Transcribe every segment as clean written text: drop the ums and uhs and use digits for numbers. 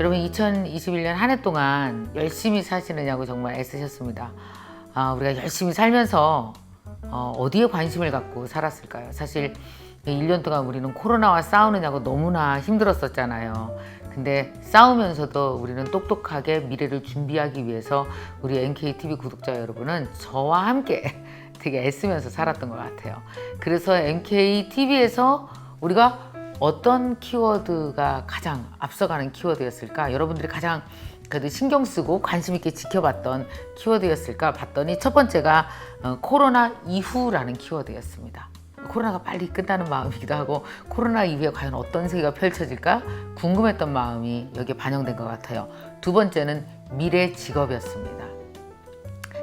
여러분 2021년 한 해 동안 열심히 사시느냐고 정말 애쓰셨습니다. 우리가 열심히 살면서 어디에 관심을 갖고 살았을까요? 사실 1년 동안 우리는 코로나와 싸우느냐고 너무나 힘들었었잖아요. 근데 싸우면서도 우리는 똑똑하게 미래를 준비하기 위해서 우리 NKTV 구독자 여러분은 저와 함께 되게 애쓰면서 살았던 것 같아요. 그래서 NKTV에서 우리가 어떤 키워드가 가장 앞서가는 키워드였을까? 여러분들이 가장 그래도 신경 쓰고 관심 있게 지켜봤던 키워드였을까 봤더니 첫 번째가 코로나 이후라는 키워드였습니다. 코로나가 빨리 끝나는 마음이기도 하고 코로나 이후에 과연 어떤 세계가 펼쳐질까 궁금했던 마음이 여기에 반영된 것 같아요. 두 번째는 미래 직업이었습니다.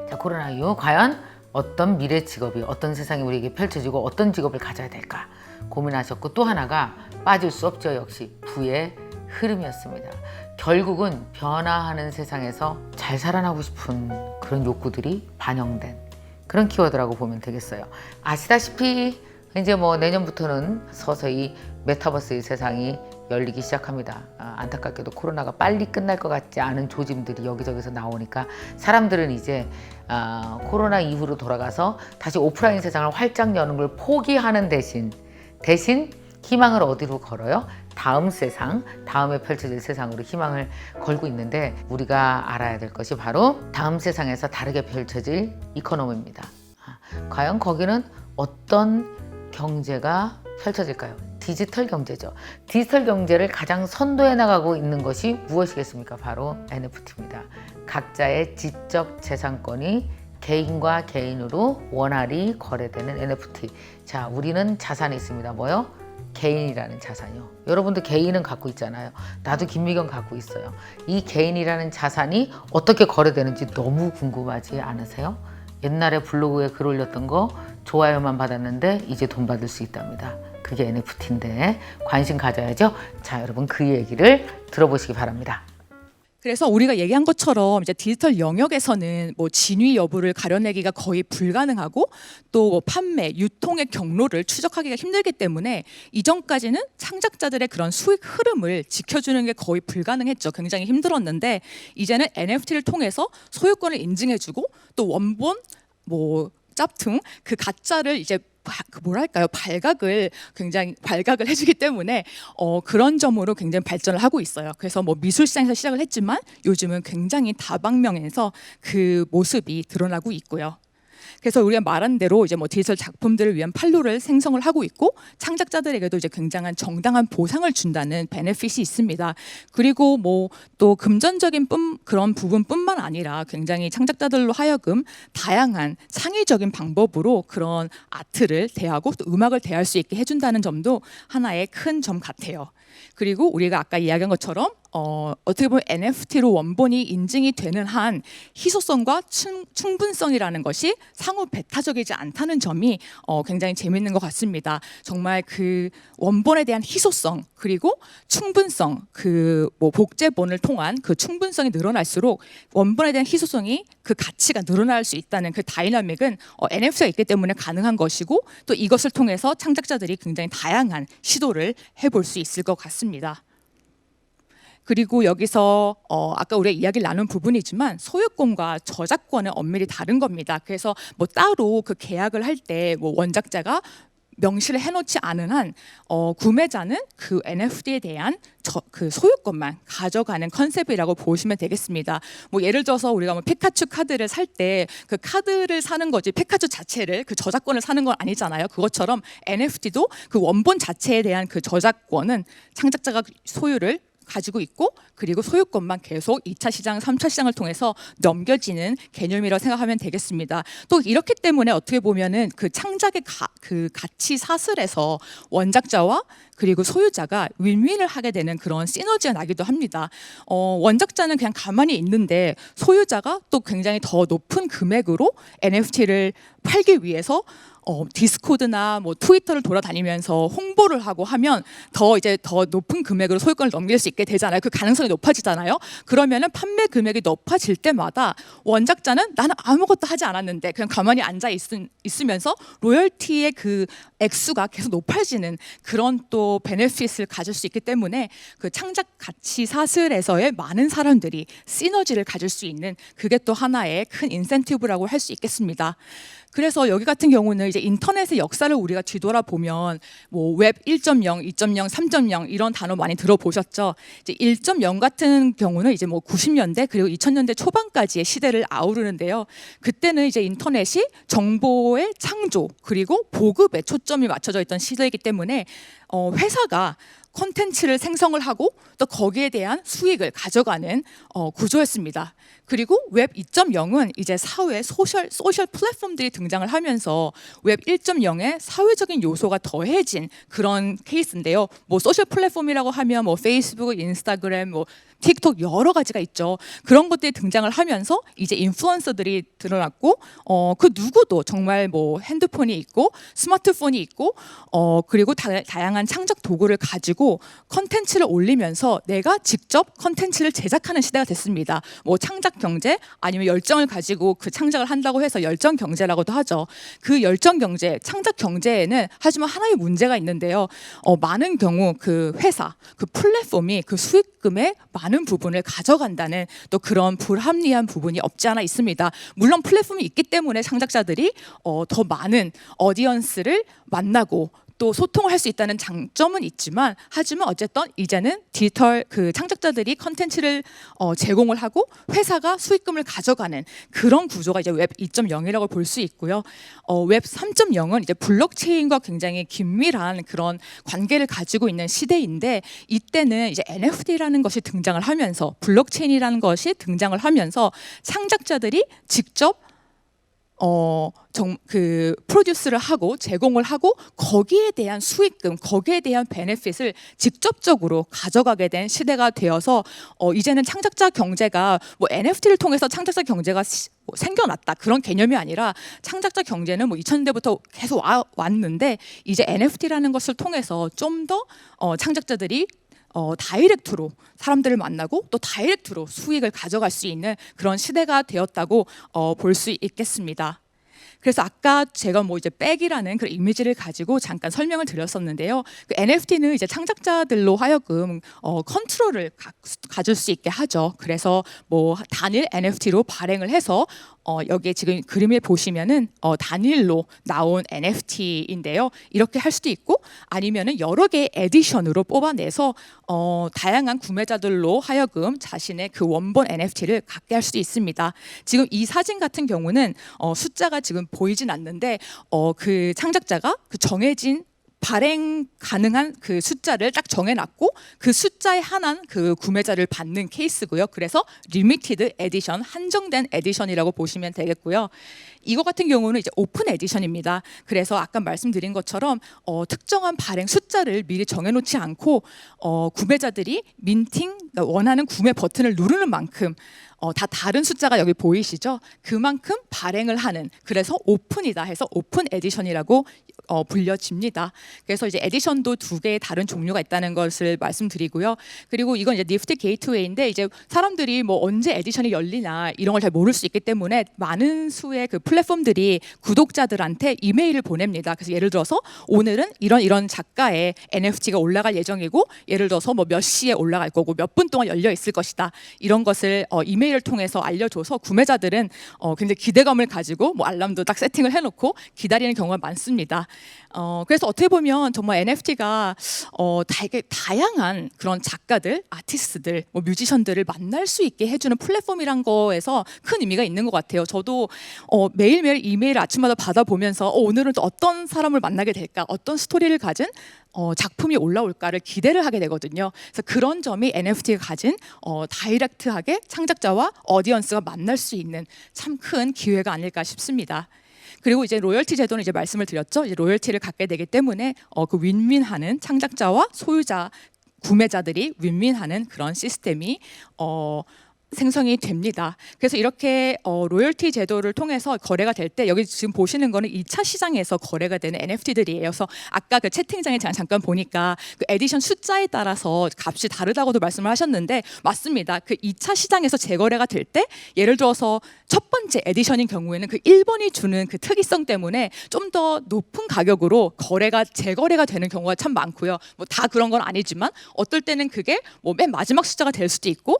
자, 코로나 이후 과연 어떤 미래 직업이 어떤 세상이 우리에게 펼쳐지고 어떤 직업을 가져야 될까 고민하셨고, 또 하나가 빠질 수 없죠. 역시 부의 흐름이었습니다. 결국은 변화하는 세상에서 잘 살아나고 싶은 그런 욕구들이 반영된 그런 키워드라고 보면 되겠어요. 아시다시피 이제 내년부터는 서서히 메타버스의 세상이 열리기 시작합니다. 안타깝게도 코로나가 빨리 끝날 것 같지 않은 조짐들이 여기저기서 나오니까 사람들은 이제 코로나 이후로 돌아가서 다시 오프라인 세상을 활짝 여는 걸 포기하는 대신 희망을 어디로 걸어요? 다음 세상, 다음에 펼쳐질 세상으로 희망을 걸고 있는데, 우리가 알아야 될 것이 바로 다음 세상에서 다르게 펼쳐질 이코노미입니다. 과연 거기는 어떤 경제가 펼쳐질까요? 디지털 경제죠. 디지털 경제를 가장 선도해 나가고 있는 것이 무엇이겠습니까? 바로 NFT입니다. 각자의 지적 재산권이 개인과 개인으로 원활히 거래되는 NFT. 자, 우리는 자산이 있습니다. 뭐요? 개인이라는 자산이요. 여러분도 개인은 갖고 있잖아요. 나도 김미경 갖고 있어요. 이 개인이라는 자산이 어떻게 거래되는지 너무 궁금하지 않으세요? 옛날에 블로그에 글 올렸던 거 좋아요만 받았는데 이제 돈 받을 수 있답니다. 그게 NFT인데 관심 가져야죠. 자, 여러분 그 얘기를 들어보시기 바랍니다. 그래서 우리가 얘기한 것처럼 이제 디지털 영역에서는 진위 여부를 가려내기가 거의 불가능하고 또 판매, 유통의 경로를 추적하기가 힘들기 때문에 이전까지는 창작자들의 그런 수익 흐름을 지켜주는 게 거의 불가능했죠. 굉장히 힘들었는데 이제는 NFT를 통해서 소유권을 인증해주고 또 원본, 짭퉁 그 가짜를 이제 굉장히 발각을 해주기 때문에 그런 점으로 굉장히 발전을 하고 있어요. 그래서 미술 시장에서 시작을 했지만 요즘은 굉장히 다방면에서 그 모습이 드러나고 있고요. 그래서 우리가 말한 대로 이제 디지털 작품들을 위한 판로를 생성을 하고 있고, 창작자들에게도 이제 굉장한 정당한 보상을 준다는 베네핏이 있습니다. 그리고 또 금전적인 그런 부분뿐만 아니라 굉장히 창작자들로 하여금 다양한 창의적인 방법으로 그런 아트를 대하고 또 음악을 대할 수 있게 해준다는 점도 하나의 큰 점 같아요. 그리고 우리가 아까 이야기한 것처럼 어떻게 보면 NFT로 원본이 인증이 되는 한 희소성과 충분성이라는 것이 상호 배타적이지 않다는 점이 굉장히 재밌는 것 같습니다. 정말 그 원본에 대한 희소성 그리고 충분성, 복제본을 통한 그 충분성이 늘어날수록 원본에 대한 희소성이 그 가치가 늘어날 수 있다는 그 다이나믹은 NFT가 있기 때문에 가능한 것이고, 또 이것을 통해서 창작자들이 굉장히 다양한 시도를 해볼 수 있을 것 같습니다. 그리고 여기서 아까 우리가 이야기를 나눈 부분이지만 소유권과 저작권은 엄밀히 다른 겁니다. 그래서 따로 그 계약을 할 때 원작자가 명시를 해놓지 않은 한 구매자는 그 NFT에 대한 그 소유권만 가져가는 컨셉이라고 보시면 되겠습니다. 예를 들어서 우리가 피카츄 카드를 살 때 그 카드를 사는 거지 피카츄 자체를 그 저작권을 사는 건 아니잖아요. 그것처럼 NFT도 그 원본 자체에 대한 그 저작권은 창작자가 소유를 가지고 있고, 그리고 소유권만 계속 2차 시장, 3차 시장을 통해서 넘겨지는 개념이라고 생각하면 되겠습니다. 또 이렇기 때문에 어떻게 보면은 그 창작의 그 가치 사슬에서 원작자와 그리고 소유자가 윈윈을 하게 되는 그런 시너지가 나기도 합니다. 원작자는 그냥 가만히 있는데 소유자가 또 굉장히 더 높은 금액으로 NFT를 팔기 위해서 디스코드나 트위터를 돌아다니면서 홍보를 하고 하면 더 높은 금액으로 소유권을 넘길 수 있게 되잖아요. 그 가능성이 높아지잖아요. 그러면은 판매 금액이 높아질 때마다 원작자는 나는 아무것도 하지 않았는데 그냥 가만히 앉아 있으면서 로열티의 그 액수가 계속 높아지는 그런 또 베네핏을 가질 수 있기 때문에 그 창작 가치 사슬에서의 많은 사람들이 시너지를 가질 수 있는 그게 또 하나의 큰 인센티브라고 할 수 있겠습니다. 그래서 여기 같은 경우는 이제 인터넷의 역사를 우리가 뒤돌아보면 뭐 웹 1.0, 2.0, 3.0 이런 단어 많이 들어보셨죠? 이제 1.0 같은 경우는 이제 뭐 90년대 그리고 2000년대 초반까지의 시대를 아우르는데요. 그때는 이제 인터넷이 정보의 창조 그리고 보급에 초점이 맞춰져 있던 시대이기 때문에 회사가 콘텐츠를 생성을 하고 또 거기에 대한 수익을 가져가는 구조였습니다. 그리고 웹 2.0은 이제 사회 소셜 플랫폼들이 등장을 하면서 웹 1.0의 사회적인 요소가 더해진 그런 케이스인데요. 뭐 소셜 플랫폼이라고 하면 뭐 페이스북, 인스타그램, 뭐 틱톡 여러 가지가 있죠. 그런 것들이 등장을 하면서 이제 인플루언서들이 드러났고 그 누구도 정말 뭐 핸드폰이 있고 스마트폰이 있고 그리고 다양한 창작 도구를 가지고 컨텐츠를 올리면서 내가 직접 컨텐츠를 제작하는 시대가 됐습니다. 뭐 창작 경제 아니면 열정을 가지고 그 창작을 한다고 해서 열정 경제라고도 하죠. 그 열정 경제, 창작 경제에는 하지만 하나의 문제가 있는데요. 많은 경우 그 회사, 그 플랫폼이 그 수익금의 많은 부분을 가져간다는 또 그런 불합리한 부분이 없지 않아 있습니다. 물론 플랫폼이 있기 때문에 창작자들이 더 많은 어디언스를 만나고 또 소통을 할 수 있다는 장점은 있지만 하지만 어쨌든 이제는 디지털 그 창작자들이 컨텐츠를 제공을 하고 회사가 수익금을 가져가는 그런 구조가 이제 웹 2.0이라고 볼 수 있고요. 웹 3.0은 이제 블록체인과 굉장히 긴밀한 그런 관계를 가지고 있는 시대인데 이때는 이제 NFT라는 것이 등장을 하면서 블록체인이라는 것이 등장을 하면서 창작자들이 직접 그 프로듀스를 하고 제공을 하고 거기에 대한 수익금, 거기에 대한 베네핏을 직접적으로 가져가게 된 시대가 되어서 이제는 창작자 경제가 뭐 NFT를 통해서 창작자 경제가 생겨났다 그런 개념이 아니라 창작자 경제는 뭐 2000년대부터 계속 왔는데 이제 NFT라는 것을 통해서 좀 더 창작자들이 다이렉트로 사람들을 만나고 또 다이렉트로 수익을 가져갈 수 있는 그런 시대가 되었다고 볼 수 있겠습니다. 그래서 아까 제가 뭐 이제 백이라는 그 이미지를 가지고 잠깐 설명을 드렸었는데요. 그 NFT는 이제 창작자들로 하여금 컨트롤을 가질 수 있게 하죠. 그래서 뭐 단일 NFT로 발행을 해서 여기에 지금 그림을 보시면은 단일로 나온 NFT인데요. 이렇게 할 수도 있고 아니면은 여러 개의 에디션으로 뽑아내서 다양한 구매자들로 하여금 자신의 그 원본 NFT를 갖게 할 수도 있습니다. 지금 이 사진 같은 경우는 숫자가 지금 보이진 않는데 그 창작자가 그 정해진 발행 가능한 그 숫자를 딱 정해놨고 그 숫자에 한한 그 구매자를 받는 케이스고요. 그래서 리미티드 에디션, 한정된 에디션이라고 보시면 되겠고요. 이거 같은 경우는 이제 오픈 에디션입니다. 그래서 아까 말씀드린 것처럼 특정한 발행 숫자를 미리 정해놓지 않고 구매자들이 민팅, 원하는 구매 버튼을 누르는 만큼 다 다른 숫자가 여기 보이시죠? 그만큼 발행을 하는, 그래서 오픈이다 해서 오픈 에디션이라고 불려집니다. 그래서 이제 에디션도 두 개의 다른 종류가 있다는 것을 말씀드리고요. 그리고 이건 이제 니프티 게이트웨이인데 이제 사람들이 뭐 언제 에디션이 열리나 이런 걸 잘 모를 수 있기 때문에 많은 수의 그 플랫폼들이 구독자들한테 이메일을 보냅니다. 그래서 예를 들어서 오늘은 이런 작가의 NFT가 올라갈 예정이고 예를 들어서 뭐 몇 시에 올라갈 거고 몇 분 동안 열려 있을 것이다. 이런 것을 이메일을 통해서 알려줘서 구매자들은 굉장히 기대감을 가지고 뭐 알람도 딱 세팅을 해놓고 기다리는 경우가 많습니다. 그래서 어떻게 보면 정말 NFT가 되게 다양한 그런 작가들, 아티스트들, 뭐 뮤지션들을 만날 수 있게 해주는 플랫폼이란 거에서 큰 의미가 있는 것 같아요. 저도 매일매일 이메일을 아침마다 받아보면서 오늘은 또 어떤 사람을 만나게 될까, 어떤 스토리를 가진 작품이 올라올까를 기대를 하게 되거든요. 그래서 그런 점이 NFT가 가진 다이렉트하게 창작자와 어디언스가 만날 수 있는 참 큰 기회가 아닐까 싶습니다. 그리고 이제 로열티 제도는 이제 말씀을 드렸죠. 이제 로열티를 갖게 되기 때문에 그 윈윈하는 창작자와 소유자, 구매자들이 윈윈하는 그런 시스템이 생성이 됩니다. 그래서 이렇게 로열티 제도를 통해서 거래가 될 때 여기 지금 보시는 거는 2차 시장에서 거래가 되는 NFT들이에요. 그래서 아까 그 채팅장에 잠깐 보니까 그 에디션 숫자에 따라서 값이 다르다고도 말씀을 하셨는데 맞습니다. 그 2차 시장에서 재거래가 될 때 예를 들어서 첫 번째 에디션인 경우에는 그 1번이 주는 그 특이성 때문에 좀 더 높은 가격으로 재거래가 되는 경우가 참 많고요. 뭐 다 그런 건 아니지만 어떨 때는 그게 뭐 맨 마지막 숫자가 될 수도 있고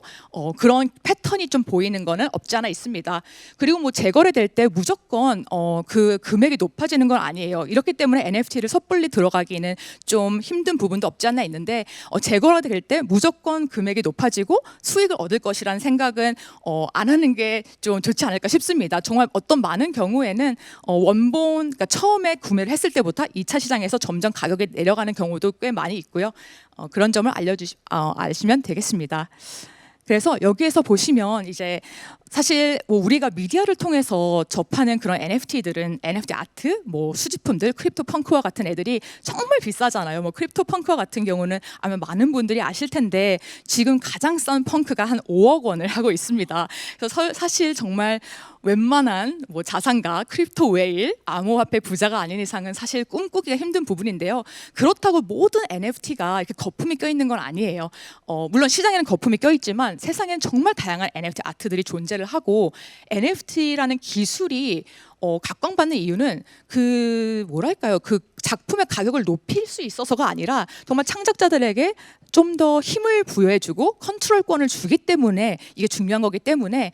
그런 패턴이 좀 보이는 거는 없지 않아 있습니다. 그리고 뭐 재거래될 때 무조건 그 금액이 높아지는 건 아니에요. 이렇기 때문에 NFT를 섣불리 들어가기는 좀 힘든 부분도 없지 않아 있는데 재거래될 때 무조건 금액이 높아지고 수익을 얻을 것이라는 생각은 안 하는 게 좀 좋지 않을까 싶습니다. 정말 어떤 많은 경우에는 원본 그러니까 처음에 구매를 했을 때부터 2차 시장에서 점점 가격이 내려가는 경우도 꽤 많이 있고요. 그런 점을 아시면 되겠습니다. 그래서 여기에서 보시면 이제 사실 뭐 우리가 미디어를 통해서 접하는 그런 NFT들은 NFT 아트, 뭐 수집품들, 크립토 펑크와 같은 애들이 정말 비싸잖아요. 뭐 크립토 펑크와 같은 경우는 아마 많은 분들이 아실 텐데 지금 가장 싼 펑크가 한 5억 원을 하고 있습니다. 그래서 사실 정말 웬만한 뭐 자산가, 크립토 웨일, 암호화폐 부자가 아닌 이상은 사실 꿈꾸기가 힘든 부분인데요. 그렇다고 모든 NFT가 이렇게 거품이 껴있는 건 아니에요. 물론 시장에는 거품이 껴있지만 세상에는 정말 다양한 NFT 아트들이 존재를 하고 NFT라는 기술이 각광받는 이유는 그 뭐랄까요? 그 작품의 가격을 높일 수 있어서가 아니라 정말 창작자들에게 좀 더 힘을 부여해주고 컨트롤권을 주기 때문에 이게 중요한 거기 때문에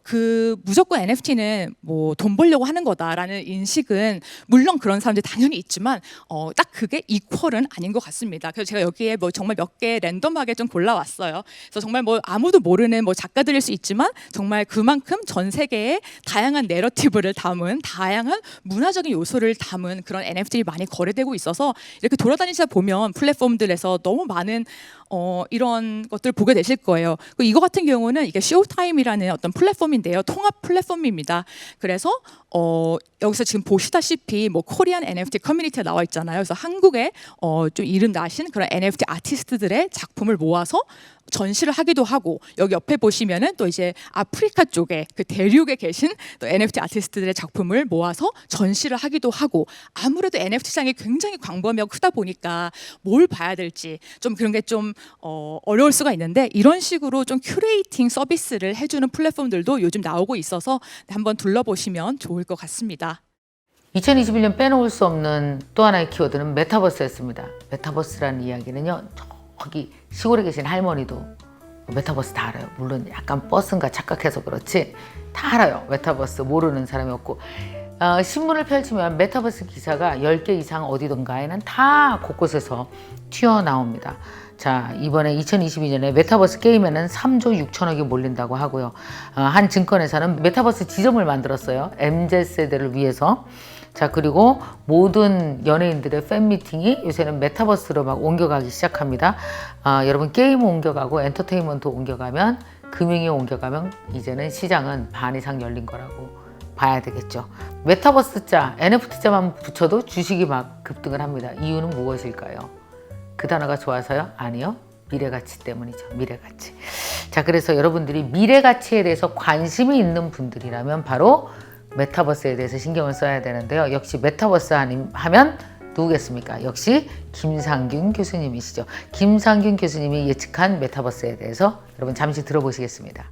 그 무조건 NFT는 뭐 돈 벌려고 하는 거다라는 인식은 물론 그런 사람들이 당연히 있지만 딱 그게 이퀄은 아닌 것 같습니다. 그래서 제가 여기에 뭐 정말 몇 개 랜덤하게 좀 골라왔어요. 그래서 정말 뭐 아무도 모르는 뭐 작가들일 수 있지만 정말 그만큼 전 세계의 다양한 내러티브를 담은 다양한 문화적인 요소를 담은 그런 NFT들이 많이 거래되고 있어서 이렇게 돌아다니시다 보면 플랫폼들에서 너무 많은 이런 것들을 보게 되실 거예요. 이거 같은 경우는 이게 쇼타임이라는 어떤 플랫폼인데요. 통합 플랫폼입니다. 그래서 여기서 지금 보시다시피 뭐 코리안 NFT 커뮤니티가 나와 있잖아요. 그래서 한국에 좀 이름 나신 그런 NFT 아티스트들의 작품을 모아서 전시를 하기도 하고 여기 옆에 보시면은 또 이제 아프리카 쪽에 그 대륙에 계신 또 NFT 아티스트들의 작품을 모아서 전시를 하기도 하고 아무래도 NFT 시장이 굉장히 광범위하고 크다 보니까 뭘 봐야 될지 좀 그런 게 좀 어려울 수가 있는데 이런 식으로 좀 큐레이팅 서비스를 해주는 플랫폼들도 요즘 나오고 있어서 한번 둘러보시면 좋을 것 같습니다. 2021년 빼놓을 수 없는 또 하나의 키워드는 메타버스였습니다. 메타버스라는 이야기는요. 저기 시골에 계신 할머니도 메타버스 다 알아요. 물론 약간 버스인가 착각해서 그렇지 다 알아요. 메타버스 모르는 사람이 없고 신문을 펼치면 메타버스 기사가 10개 이상 어디든가에는 다 곳곳에서 튀어나옵니다. 자, 이번에 2022년에 메타버스 게임에는 3조 6천억이 몰린다고 하고요. 한 증권회사는 메타버스 지점을 만들었어요. MZ세대를 위해서. 자, 그리고 모든 연예인들의 팬미팅이 요새는 메타버스로 막 옮겨가기 시작합니다. 여러분 게임 옮겨가고 엔터테인먼트 옮겨가면 금융이 옮겨가면 이제는 시장은 반 이상 열린 거라고 봐야 되겠죠. 메타버스자, NFT자만 붙여도 주식이 막 급등을 합니다. 이유는 무엇일까요? 그 단어가 좋아서요? 아니요. 미래가치 때문이죠. 미래가치. 자, 그래서 여러분들이 미래가치에 대해서 관심이 있는 분들이라면 바로 메타버스에 대해서 신경을 써야 되는데요. 역시 메타버스 하면 누구겠습니까? 역시 김상균 교수님이시죠. 김상균 교수님이 예측한 메타버스에 대해서 여러분 잠시 들어보시겠습니다.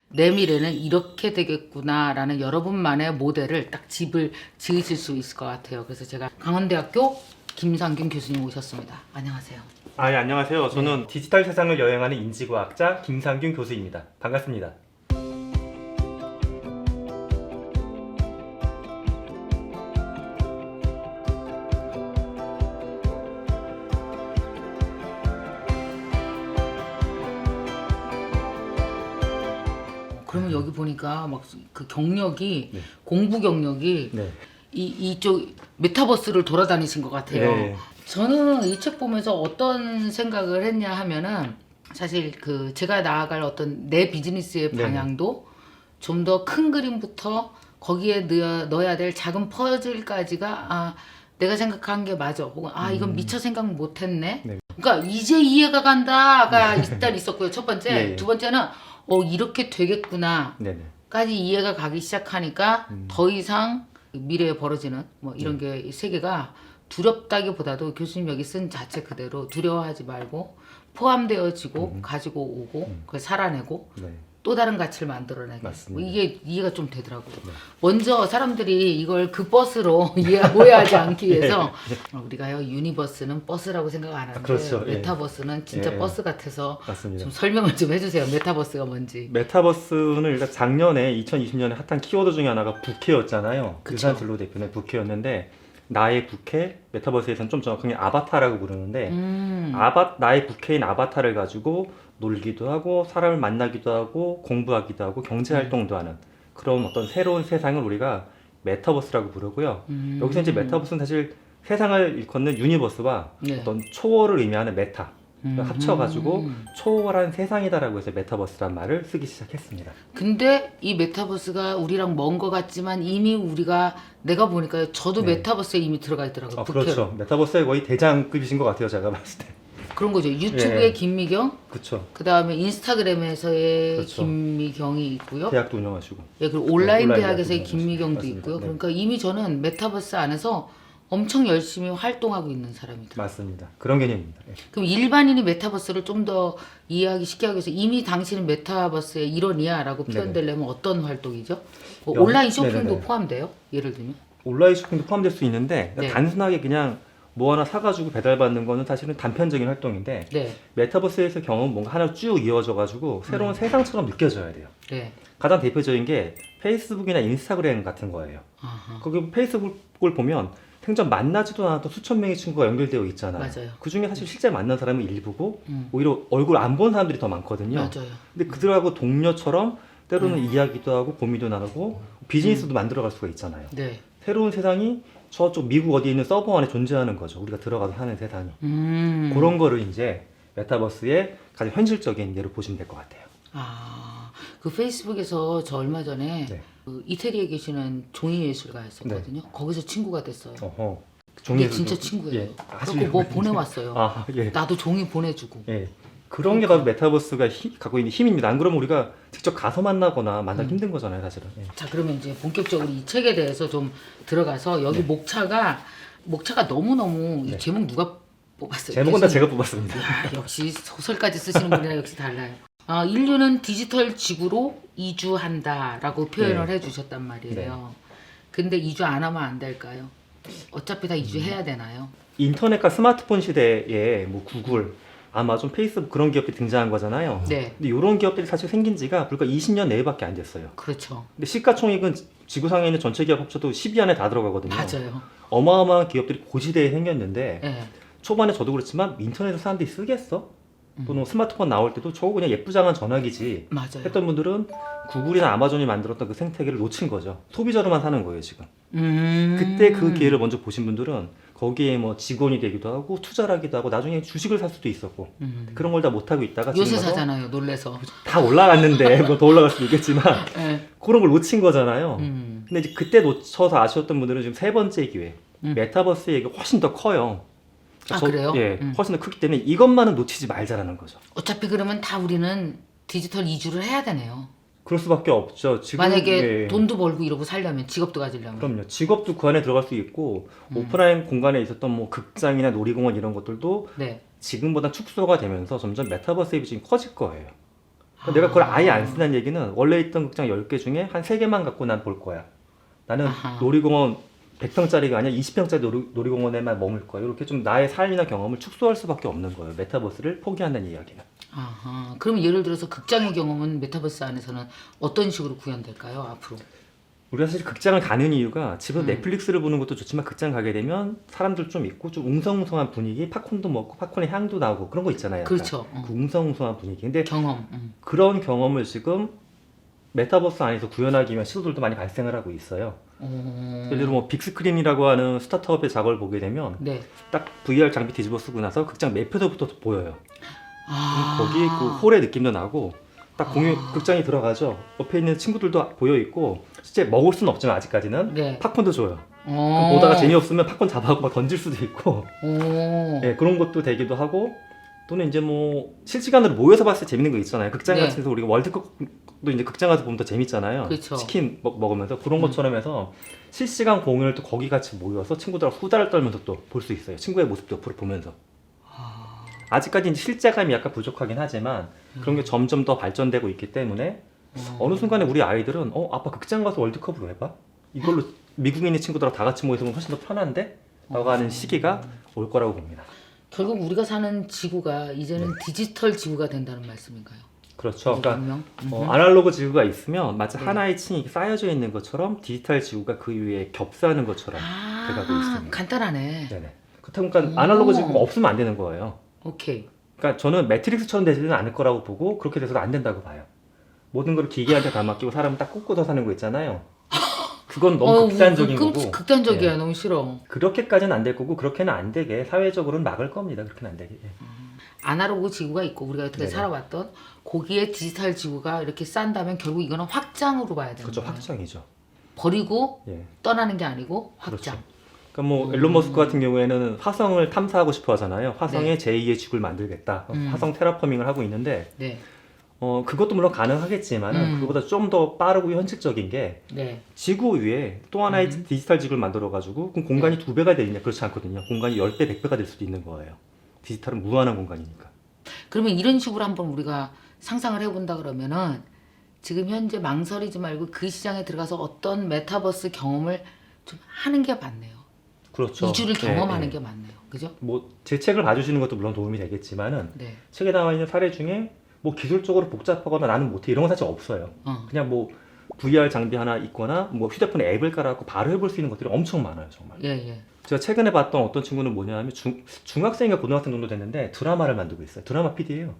내 미래는 이렇게 되겠구나라는 여러분만의 모델을 딱 집을 지으실 수 있을 것 같아요. 그래서 제가 강원대학교 김상균 교수님 오셨습니다. 안녕하세요. 예, 안녕하세요. 저는 디지털 세상을 여행하는 인지과학자 김상균 교수입니다. 반갑습니다. 그러면 여기 보니까 막 그 경력이 네. 공부 경력이 네. 이쪽 메타버스를 돌아다니신 것 같아요. 네. 저는 이 책 보면서 어떤 생각을 했냐 하면은 사실 그 제가 나아갈 어떤 내 비즈니스의 네. 방향도 좀 더 큰 그림부터 거기에 넣어야 될 작은 퍼즐까지가 내가 생각한 게 맞아. 혹은 이건 미처 생각 못했네. 네. 그러니까 이제 이해가 간다가 일단 있었고요. 첫 번째, 네. 두 번째는 이렇게 되겠구나. 네네. 까지 이해가 가기 시작하니까 더 이상 미래에 벌어지는 뭐 이런 게 세계가 두렵다기보다도 교수님 여기 쓴 자체 그대로 두려워하지 말고 포함되어지고 가지고 오고 그걸 살아내고 네. 또 다른 가치를 만들어내게. 맞습니다. 뭐 이게 이해가 좀 되더라고요. 네. 먼저 사람들이 이걸 그 버스로 오해하지 않기 위해서 우리가요 유니버스는 버스라고 생각 안 하는데 그렇죠. 예. 메타버스는 진짜 예. 버스 같아서 맞습니다. 좀 설명을 좀 해주세요. 메타버스가 뭔지. 메타버스는 일단 작년에 2020년에 핫한 키워드 중에 하나가 부캐였잖아요. 그쵸. 유산슬로 대표는 부캐였는데 나의 부캐, 메타버스에서는 좀 정확하게 아바타라고 부르는데 나의 부캐인 아바타를 가지고 놀기도 하고 사람을 만나기도 하고 공부하기도 하고 경제 활동도 하는 그런 어떤 새로운 세상을 우리가 메타버스라고 부르고요. 여기서 이제 메타버스는 사실 세상을 일컫는 유니버스와 네. 어떤 초월을 의미하는 메타 합쳐가지고 초월한 세상이다라고 해서 메타버스란 말을 쓰기 시작했습니다. 근데 이 메타버스가 우리랑 먼 것 같지만 이미 우리가 내가 보니까 저도 네. 메타버스에 이미 들어가 있더라고요. 부캐로. 그렇죠. 메타버스의 거의 대장급이신 것 같아요. 제가 봤을 때. 그런 거죠. 유튜브의 예. 김미경, 그렇죠. 그 다음에 인스타그램에서의 그렇죠. 김미경이 있고요. 대학도 운영하시고. 예, 그리고 온라인 온라인 대학에서의 대학도 김미경도 맞습니다. 있고요. 네. 그러니까 이미 저는 메타버스 안에서 엄청 열심히 활동하고 있는 사람이다. 맞습니다. 그런 개념입니다. 예. 그럼 일반인이 메타버스를 좀 더 이해하기 쉽게 하기 위해서 이미 당신은 메타버스의 일원이야라고 표현되려면 어떤 활동이죠? 뭐 영- 온라인 쇼핑도 네네네. 포함돼요? 예를 들면? 온라인 쇼핑도 포함될 수 있는데 네. 단순하게 그냥 뭐 하나 사가지고 배달받는 거는 사실은 단편적인 활동인데 네, 메타버스에서 경험은 뭔가 하나 쭉 이어져가지고 새로운 세상처럼 느껴져야 돼요. 네. 가장 대표적인 게 페이스북이나 인스타그램 같은 거예요. 아하. 거기 페이스북을 보면 생전 만나지도 않았던 수천 명의 친구가 연결되어 있잖아요. 맞아요. 그 중에 사실 실제 만난 사람은 일부고 음. 오히려 얼굴 안 본 사람들이 더 많거든요. 맞아요. 근데 그들하고 동료처럼 때로는 이야기도 하고 고민도 나누고 비즈니스도 만들어갈 수가 있잖아요. 네. 새로운 세상이 저쪽 미국 어디에 있는 서버 안에 존재하는 거죠. 우리가 들어가서 사는 세상이. 그런 거를 이제 메타버스의 가장 현실적인 예로 보시면 될 것 같아요. 아, 그 페이스북에서 저 얼마 전에 네. 그 이태리에 계시는 종이예술가였었거든요. 거기서 친구가 됐어요. 어허. 이게 종이도- 진짜 친구예요. 예. 그리고 뭐 보내왔어요. 아, 예. 나도 종이 보내주고. 예. 그런 게 바로 메타버스가 갖고 있는 힘입니다. 안 그러면 우리가 직접 가서 만나거나 만나기 힘든 거잖아요, 사실은. 예. 자, 그러면 이제 본격적으로 이 책에 대해서 좀 들어가서 여기 네. 목차가 너무너무 이 네. 제목 누가 뽑았어요? 제목은 다 교수님? 제가 뽑았습니다. 아, 역시 소설까지 쓰시는 분이랑 역시 달라요. 인류는 디지털 지구로 이주한다라고 표현을 네. 해주셨단 말이에요. 근데 이주 안 하면 안 될까요? 어차피 다 이주해야 되나요? 인터넷과 스마트폰 시대에 뭐 구글, 아마존, 페이스북 그런 기업들이 등장한 거잖아요. 네. 근데 이런 기업들이 사실 생긴 지가 불과 20년 내외밖에 안 됐어요. 그렇죠. 근데 시가총액은 지구상에 있는 전체 기업 합쳐도 10위 안에 다 들어가거든요. 맞아요. 어마어마한 기업들이 고시대에 생겼는데 네. 초반에 저도 그렇지만 인터넷을 사람들이 쓰겠어? 또는 스마트폰 나올 때도 저거 그냥 예쁘장한 전화기지 맞아요. 했던 분들은 구글이나 아마존이 만들었던 그 생태계를 놓친 거죠. 소비자로만 사는 거예요, 지금. 그때 그 기회를 먼저 보신 분들은 거기에 뭐 직원이 되기도 하고 투자를 하기도 하고 나중에 주식을 살 수도 있었고 그런 걸 다 못하고 있다가 요새 지금 와서 사잖아요. 놀래서. 다 올라갔는데 뭐 더 올라갈 수도 있겠지만 네. 그런 걸 놓친 거잖아요. 음. 근데 이제 그때 놓쳐서 아쉬웠던 분들은 지금 세 번째 기회 메타버스의 얘기가 훨씬 더 커요. 아, 그래요? 예, 훨씬 더 크기 때문에 이것만은 놓치지 말자라는 거죠. 어차피 그러면 다 우리는 디지털 이주를 해야 되네요. 그럴 수밖에 없죠. 지금 만약에 예, 돈도 벌고 이러고 살려면 직업도 가지려면. 그럼요. 직업도 그 안에 들어갈 수 있고 오프라인 공간에 있었던 뭐 극장이나 놀이공원 이런 것들도 네. 지금보다 축소가 되면서 점점 메타버스의 비중이 커질 거예요. 그러니까 내가 그걸 아예 안 쓴다는 얘기는 원래 있던 극장 10개 중에 한 3개만 갖고 난 볼 거야. 나는 아하. 놀이공원 100평짜리가 아니라 20평짜리 놀이공원에만 머물 거야. 이렇게 좀 나의 삶이나 경험을 축소할 수밖에 없는 거예요. 메타버스를 포기한다는 이야기는. 아하. 그러면 예를 들어서 극장의 경험은 메타버스 안에서는 어떤 식으로 구현될까요? 앞으로. 우리가 사실 극장을 가는 이유가 집에서 넷플릭스를 보는 것도 좋지만 극장 가게 되면 사람들 좀 있고 좀 웅성웅성한 분위기, 팝콘도 먹고 팝콘의 향도 나고 그런 거 있잖아요. 약간. 그렇죠. 그 웅성웅성한 분위기. 근데 경험. 그런 경험을 지금 메타버스 안에서 구현하기 위한 시도들도 많이 발생을 하고 있어요. 예를 들어 뭐 빅스크린이라고 하는 스타트업의 작업을 보게 되면 네. 딱 VR 장비 뒤집어 쓰고 나서 극장 매표소부터 보여요. 아. 거기 그 홀의 느낌도 나고 딱 공유 극장이 들어가죠. 옆에 있는 친구들도 보여 있고 실제 먹을 수는 없지만 아직까지는 네. 팝콘도 줘요. 어. 보다가 재미없으면 팝콘 잡아갖고 막 던질 수도 있고 오. 예, 그런 것도 되기도 하고 또는 이제 뭐 실시간으로 모여서 봤을 때 재밌는 거 있잖아요. 극장 네. 같은 데서 우리가 월드컵도 이제 극장 가서 보면 더 재밌잖아요. 그쵸. 치킨 먹으면서 그런 것처럼 해서 실시간 공연을 또 거기 같이 모여서 친구들하고 수다를 떨면서 또 볼 수 있어요. 친구의 모습도 옆으로 보면서. 아직까지 이제 실제감이 약간 부족하긴 하지만 그런 게 점점 더 발전되고 있기 때문에 어느 순간에 우리 아이들은 아빠 극장 가서 월드컵을 왜 봐? 이걸로 미국에 있는 친구들하고 다 같이 모여서 보면 훨씬 더 편한데? 라고 하는 시기가 올 거라고 봅니다. 결국 우리가 사는 지구가 이제는 디지털 지구가 된다는 말씀인가요? 그렇죠. 그러니까 분명? 아날로그 지구가 있으면 마치 네. 하나의 층이 쌓여져 있는 것처럼 디지털 지구가 그 위에 겹사는 것처럼 돼가고 있습니다. 간단하네. 네네. 그러니까 아날로그 지구가 없으면 안 되는 거예요. 오케이. 그러니까 저는 매트릭스처럼 되지는 않을 거라고 보고 그렇게 돼서도 안 된다고 봐요. 모든 걸 기계한테 다 맡기고 사람은 딱 꽂고서 사는 거 있잖아요. 그건 너무 극단적인 거고. 극단적이야. 예. 너무 싫어. 그렇게까지는 안 될 거고 그렇게는 안 되게 사회적으로는 막을 겁니다. 그렇게는 안 되게. 예. 아날로그 지구가 있고 우리가 어떻게 네네. 살아왔던 거기에 디지털 지구가 이렇게 싼다면 결국 이거는 확장으로 봐야 되는 그렇죠. 거예요. 확장이죠. 버리고 예. 떠나는 게 아니고 확장. 그렇죠. 그러니까 뭐 일론 머스크 같은 경우에는 화성을 탐사하고 싶어 하잖아요. 화성에 네. 제2의 지구를 만들겠다. 화성 테라포밍을 하고 있는데 네. 그것도 물론 가능하겠지만 그거보다 좀 더 빠르고 현실적인 게 네. 지구 위에 또 하나의 디지털 지구를 만들어 가지고 그럼 공간이 2배가 되느냐 그렇지 않거든요. 공간이 10배, 100배가 될 수도 있는 거예요. 디지털은 무한한 공간이니까. 그러면 이런 식으로 한번 우리가 상상을 해본다 그러면은 지금 현재 망설이지 말고 그 시장에 들어가서 어떤 메타버스 경험을 좀 하는 게 맞네요. 그렇죠. 이주를 네, 경험하는 네. 게 맞네요. 그죠? 뭐 제 책을 봐주시는 것도 물론 도움이 되겠지만은 네. 책에 나와 있는 사례 중에 뭐 기술적으로 복잡하거나 나는 못해 이런 건 사실 없어요. 그냥 뭐 VR 장비 하나 있거나 뭐 휴대폰에 앱을 깔아갖고 바로 해볼 수 있는 것들이 엄청 많아요, 정말. 예, 예. 제가 최근에 봤던 어떤 친구는 뭐냐면 중학생인가 고등학생 정도 됐는데 드라마를 만들고 있어요. 드라마 PD예요.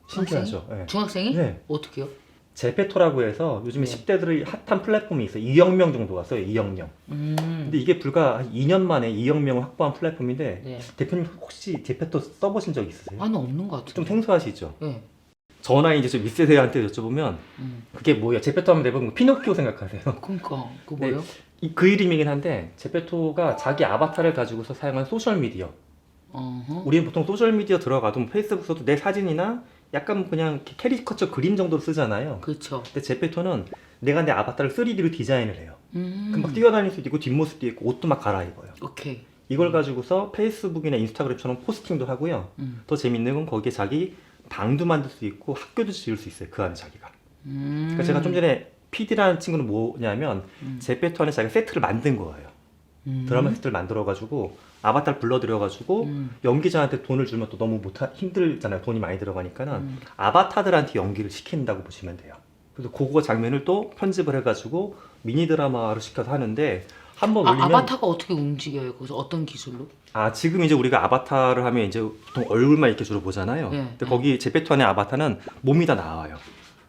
신기하죠? 네. 중학생이? 네. 어떻게요? 제페토라고 해서 요즘에 네. 10대들의 핫한 플랫폼이 있어요. 2억 명 정도가 써요. 2억 명. 근데 이게 불과 한 2년 만에 2억 명을 확보한 플랫폼인데 네. 대표님 혹시 제페토 써보신 적 있으세요? 아니 없는 것 좀 같은데. 생소하시죠? 예. 저나 이제 좀 윗세대한테 여쭤보면 그게 뭐예요? 제페토 하면 대부분 피노키오 생각하세요. 그러니까 그 네. 뭐요? 그 이름이긴 한데 제페토가 자기 아바타를 가지고서 사용한 소셜 미디어. 어허. 우리는 보통 소셜 미디어 들어가도 뭐 페이스북에서도 내 사진이나 약간 그냥 이렇게 캐리커처 그림 정도로 쓰잖아요. 그렇죠. 근데 제페토는 내가 내 아바타를 3D로 디자인을 해요. 그럼 막 뛰어다닐 수도 있고 뒷모습도 있고 옷도 막 갈아입어요. 오케이. 이걸 가지고서 페이스북이나 인스타그램처럼 포스팅도 하고요. 더 재밌는 건 거기에 자기 방도 만들 수 있고 학교도 지을 수 있어요. 그 안에 자기가. 그러니까 제가 좀 전에 PD라는 친구는 뭐냐면 제페토 안에 자기가 세트를 만든 거예요. 드라마 세트를 만들어가지고 아바타를 불러들여가지고 연기자한테 돈을 주면 또 너무 힘들잖아요. 돈이 많이 들어가니까는 아바타들한테 연기를 시킨다고 보시면 돼요. 그래서 그거 장면을 또 편집을 해가지고 미니 드라마로 시켜서 하는데 한번 올리면 아바타가 어떻게 움직여요? 거기서 어떤 기술로? 지금 이제 우리가 아바타를 하면 이제 보통 얼굴만 이렇게 주로 보잖아요. 네, 근데 거기 제페토 안에 아바타는 몸이 다 나와요.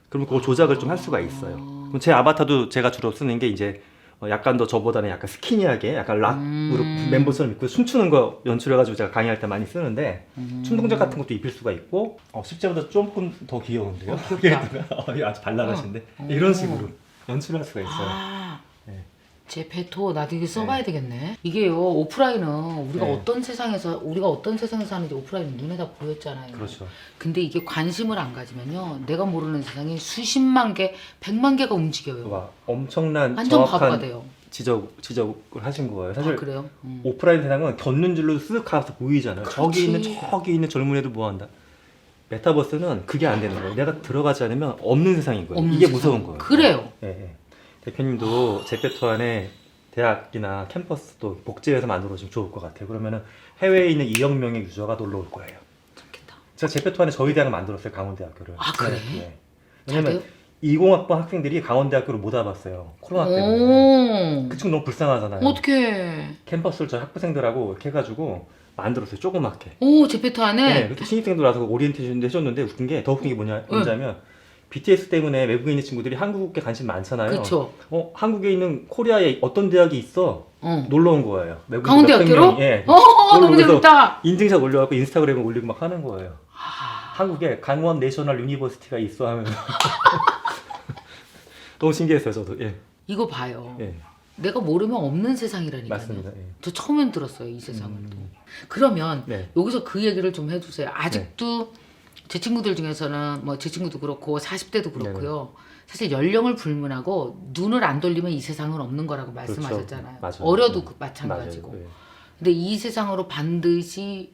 그러면 그거 조작을 좀 할 수가 있어요. 그럼 제 아바타도 제가 주로 쓰는 게 이제 약간 더 저보다는 약간 스키니하게 약간 락 그룹 멤버처럼 입고 춤추는 거 연출해가지고 제가 강의할 때 많이 쓰는데 춤 동작 같은 것도 입힐 수가 있고 실제보다 조금 더 귀여운데요. 아주 발랄하신데 이런 식으로 연출할 수가 있어요. 네. 제페토 나도 이거 써봐야 되겠네. 이게요 오프라인은 우리가 네. 어떤 세상에서 사는지 오프라인 눈에 다 보였잖아요. 그렇죠. 근데 이게 관심을 안 가지면요 내가 모르는 세상이 수십만 개, 100만 개가 움직여요. 와, 엄청난 완전 바보가 정확한 돼요. 지적을 하신 거예요. 사실 그래요? 오프라인 세상은 곁눈질로 쓱 가서 보이잖아요. 저기 그렇지. 있는 젊은 애들 뭐 한다. 메타버스는 그게 안 되는 거예요. 내가 들어가지 않으면 없는 세상인 거예요. 없는 이게 세상. 무서운 거예요. 그래요. 예, 예. 대표님도 제페토 안에 대학이나 캠퍼스도 복제해서 만들어주면 좋을 것 같아요. 그러면은 해외에 있는 2억 명의 유저가 놀러 올 거예요. 좋겠다. 제가 제페토 안에 저희 대학을 만들었어요. 강원대학교를. 그래? 네. 왜냐면 잘돼요? 20학번 학생들이 강원대학교를 못 와봤어요. 코로나 때문에. 오. 그 친구 너무 불쌍하잖아요. 어떡해. 캠퍼스를 저희 학부생들하고 이렇게 해가지고 만들었어요. 조그맣게. 오 제페토 안에? 네, 그렇게 신입생들 와서 오리엔테이션도 해줬는데 더 웃긴 게 뭐냐면 BTS 때문에 외국에 있는 친구들이 한국에 관심 많잖아요. 그쵸. 한국에 있는 코리아에 어떤 대학이 있어 놀러 온 거예요. 외국인 강원대학교로? 몇백 명이, 예. 너무 놀러 오면서 재밌다. 인증샷 올려갖고 인스타그램에 올리고 막 하는 거예요. 한국에 강원 내셔널 유니버시티가 있어 하면 너무 신기했어요, 저도. 예. 이거 봐요. 예. 내가 모르면 없는 세상이라니까요. 맞습니다. 예. 저 처음엔 들었어요 이 세상을 또. 그러면 네. 여기서 그 얘기를 좀 해주세요. 아직도 제 친구들 중에서는 뭐 제 친구도 그렇고 40대도 그렇고요. 사실 연령을 불문하고 눈을 안 돌리면 이 세상은 없는 거라고 말씀하셨잖아요. 그렇죠. 맞아요. 어려도 네. 마찬가지고. 맞아요. 예. 근데 이 세상으로 반드시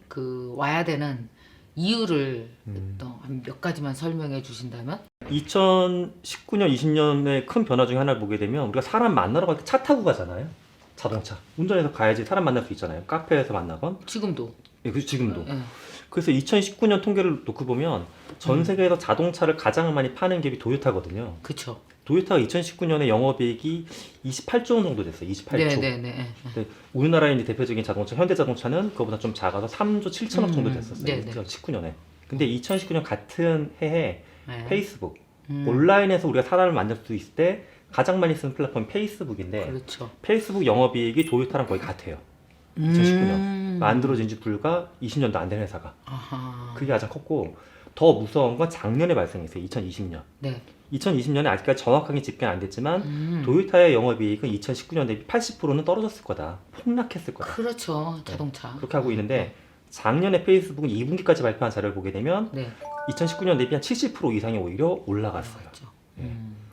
와야 되는 이유를 또 한 몇 가지만 설명해 주신다면? 2019년, 20년의 큰 변화 중에 하나를 보게 되면 우리가 사람 만나러 갈 때 차 타고 가잖아요. 자동차. 운전해서 가야지 사람 만날 수 있잖아요. 카페에서 만나건. 지금도. 예, 그래서 지금도. 예. 그래서 2019년 통계를 놓고 보면 전 세계에서 자동차를 가장 많이 파는 기업이 도요타거든요. 그렇죠. 도요타가 2019년에 영업이익이 28조 원 정도 됐어요. 28조. 네네네. 근데 우리나라의 이제 대표적인 자동차, 현대자동차는 그거보다 좀 작아서 3조 7천억 정도 됐었어요. 네네. 2019년에. 근데 2019년 같은 해에 네. 페이스북, 온라인에서 우리가 사람을 만날 수 있을 때 가장 많이 쓰는 플랫폼이 페이스북인데 그렇죠. 페이스북 영업이익이 도요타랑 거의 같아요. 2019년. 만들어진 지 불과 20년도 안 된 회사가. 아하. 그게 가장 컸고 더 무서운 건 작년에 발생했어요. 2020년. 네. 2020년에 아직까지 정확하게 집계는 안 됐지만 도요타의 영업이익은 2019년 대비 80%는 떨어졌을 거다. 폭락했을 거다. 그렇죠. 자동차. 그렇게 하고 있는데 작년에 페이스북은 2분기까지 발표한 자료를 보게 되면 네. 2019년 대비 한 70% 이상이 오히려 올라갔어요. 그렇죠.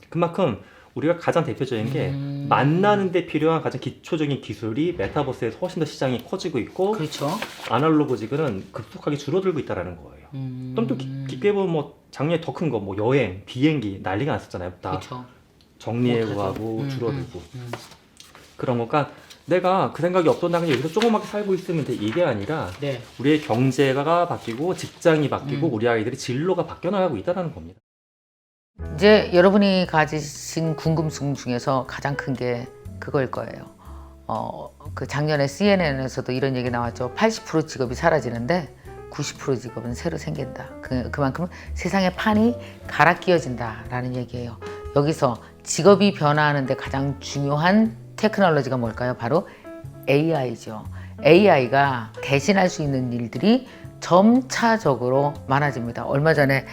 그만큼 우리가 가장 대표적인 게 만나는 데 필요한 가장 기초적인 기술이 메타버스에서 훨씬 더 시장이 커지고 있고 그렇죠. 아날로그직은 급속하게 줄어들고 있다는 거예요. 좀 더 깊게 보면 뭐 작년에 더 큰 거 뭐 여행, 비행기 난리가 났었잖아요. 다 그렇죠. 정리해고 못하죠. 하고 줄어들고 그런 거가 내가 그 생각이 없던 나 그냥 여기서 조그맣게 살고 있으면 돼 이게 아니라 네. 우리의 경제가 바뀌고 직장이 바뀌고 우리 아이들의 진로가 바뀌어 나가고 있다는 겁니다. 이제 여러분이 가지신 궁금증 중에서 가장 큰 게 그거일 거예요. 그 작년에 CNN에서도 이런 얘기 나왔죠. 80% 직업이 사라지는데 90% 직업은 새로 생긴다. 그만큼 세상의 판이 갈아 끼워진다라는 얘기예요. 여기서 직업이 변화하는데 가장 중요한 테크놀로지가 뭘까요? 바로 AI죠. AI가 대신할 수 있는 일들이 점차적으로 많아집니다. 얼마 전에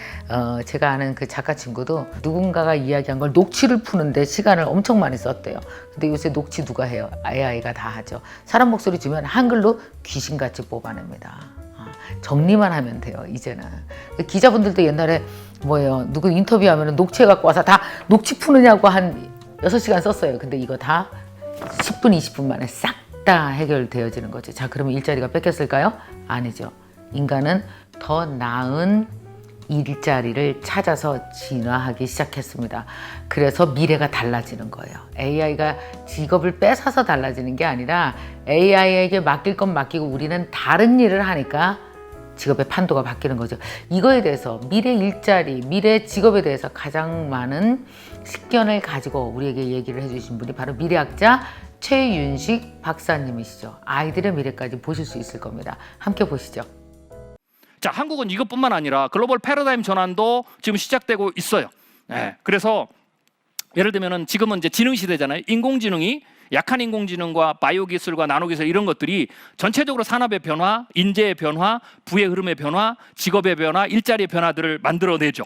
제가 아는 그 작가 친구도 누군가가 이야기한 걸 녹취를 푸는데 시간을 엄청 많이 썼대요. 근데 요새 녹취 누가 해요? AI가 다 하죠. 사람 목소리 주면 한글로 귀신같이 뽑아냅니다. 정리만 하면 돼요, 이제는. 기자분들도 옛날에 뭐예요? 누구 인터뷰하면 녹취해 갖고 와서 다 녹취 푸느냐고 한 6시간 썼어요. 근데 이거 다 10분, 20분 만에 싹 다 해결되어지는 거죠. 자, 그러면 일자리가 뺏겼을까요? 아니죠. 인간은 더 나은 일자리를 찾아서 진화하기 시작했습니다. 그래서 미래가 달라지는 거예요. AI가 직업을 뺏어서 달라지는 게 아니라 AI에게 맡길 건 맡기고 우리는 다른 일을 하니까 직업의 판도가 바뀌는 거죠. 이거에 대해서 미래 일자리, 미래 직업에 대해서 가장 많은 식견을 가지고 우리에게 얘기를 해주신 분이 바로 미래학자 최윤식 박사님이시죠. 아이들의 미래까지 보실 수 있을 겁니다. 함께 보시죠. 자, 한국은 이것뿐만 아니라 글로벌 패러다임 전환도 지금 시작되고 있어요. 네, 그래서 예를 들면은 지금은 이제 지능 시대잖아요. 인공지능이 약한 인공지능과 바이오 기술과 나노 기술 이런 것들이 전체적으로 산업의 변화, 인재의 변화, 부의 흐름의 변화, 직업의 변화, 일자리의 변화들을 만들어내죠.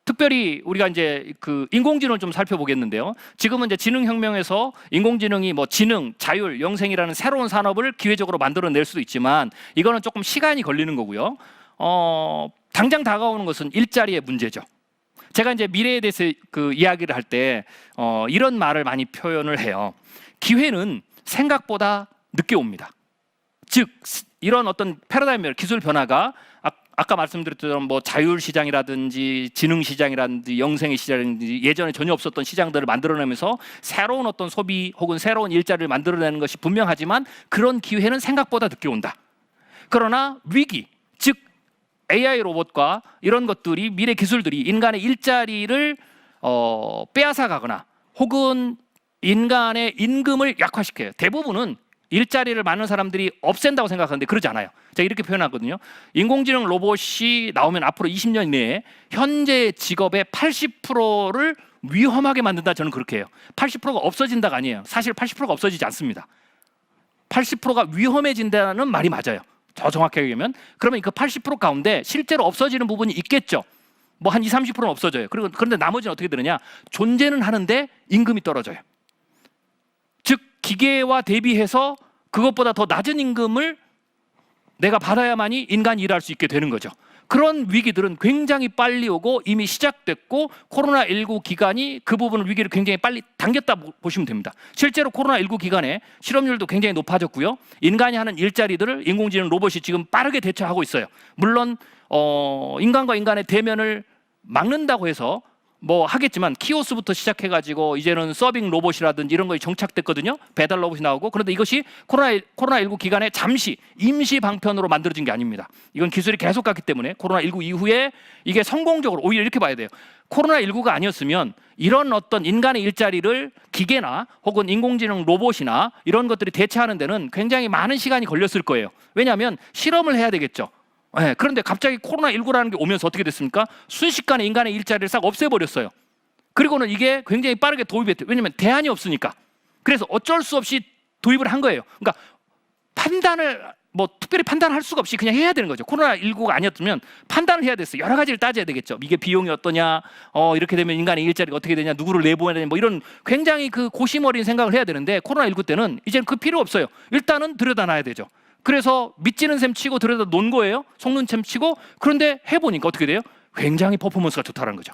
특별히 우리가 이제 그 인공지능을 좀 살펴보겠는데요. 지금은 이제 지능혁명에서 인공지능이 뭐 지능, 자율, 영생이라는 새로운 산업을 기회적으로 만들어낼 수도 있지만 이거는 조금 시간이 걸리는 거고요. 당장 다가오는 것은 일자리의 문제죠. 제가 이제 미래에 대해서 그 이야기를 할 때 이런 말을 많이 표현을 해요. 기회는 생각보다 늦게 옵니다. 즉 이런 어떤 패러다임 기술 변화가 아까 말씀드렸던 뭐 자율 시장이라든지 지능 시장이라든지 영생의 시장이라든지 예전에 전혀 없었던 시장들을 만들어내면서 새로운 어떤 소비 혹은 새로운 일자리를 만들어내는 것이 분명하지만 그런 기회는 생각보다 늦게 온다. 그러나 위기, 즉 AI 로봇과 이런 것들이 미래 기술들이 인간의 일자리를 빼앗아가거나 혹은 인간의 임금을 약화시켜요. 대부분은 일자리를 많은 사람들이 없앤다고 생각하는데 그러지 않아요. 제가 이렇게 표현하거든요. 인공지능 로봇이 나오면 앞으로 20년 내에 현재 직업의 80%를 위험하게 만든다. 저는 그렇게 해요. 80%가 없어진다가 아니에요. 사실 80%가 없어지지 않습니다. 80%가 위험해진다는 말이 맞아요. 더 정확하게 얘기하면 그러면 그 80% 가운데 실제로 없어지는 부분이 있겠죠. 뭐 한 20, 30%는 없어져요. 그런데 나머지는 어떻게 되느냐? 존재는 하는데 임금이 떨어져요. 즉 기계와 대비해서 그것보다 더 낮은 임금을 내가 받아야만이 인간이 일할 수 있게 되는 거죠. 그런 위기들은 굉장히 빨리 오고 이미 시작됐고 코로나19 기간이 그 부분을 위기를 굉장히 빨리 당겼다 보시면 됩니다. 실제로 코로나19 기간에 실업률도 굉장히 높아졌고요. 인간이 하는 일자리들을 인공지능 로봇이 지금 빠르게 대처하고 있어요. 물론 인간과 인간의 대면을 막는다고 해서 뭐 하겠지만 키오스부터 시작해가지고 이제는 서빙 로봇이라든지 이런 것이 정착됐거든요. 배달 로봇이 나오고. 그런데 이것이 코로나19 기간에 잠시 임시 방편으로 만들어진 게 아닙니다. 이건 기술이 계속 갔기 때문에 코로나19 이후에 이게 성공적으로, 오히려 이렇게 봐야 돼요. 코로나19가 아니었으면 이런 어떤 인간의 일자리를 기계나 혹은 인공지능 로봇이나 이런 것들이 대체하는 데는 굉장히 많은 시간이 걸렸을 거예요. 왜냐하면 실험을 해야 되겠죠. 네, 그런데 갑자기 코로나19라는 게 오면서 어떻게 됐습니까? 순식간에 인간의 일자리를 싹 없애버렸어요. 그리고는 이게 굉장히 빠르게 도입이 됐대요. 왜냐하면 대안이 없으니까. 그래서 어쩔 수 없이 도입을 한 거예요. 그러니까 판단을 뭐 특별히 판단할 수가 없이 그냥 해야 되는 거죠. 코로나19가 아니었으면 판단을 해야 됐어요. 여러 가지를 따져야 되겠죠. 이게 비용이 어떠냐, 이렇게 되면 인간의 일자리가 어떻게 되냐, 누구를 내보내야 되냐, 뭐 이런 굉장히 그 고심 어린 생각을 해야 되는데 코로나19 때는 이제는 그 필요 없어요. 일단은 들여다놔야 되죠. 그래서 믿지는 셈 치고 들여다 놓은 거예요. 속는 셈 치고. 그런데 해보니까 어떻게 돼요? 굉장히 퍼포먼스가 좋다는 거죠.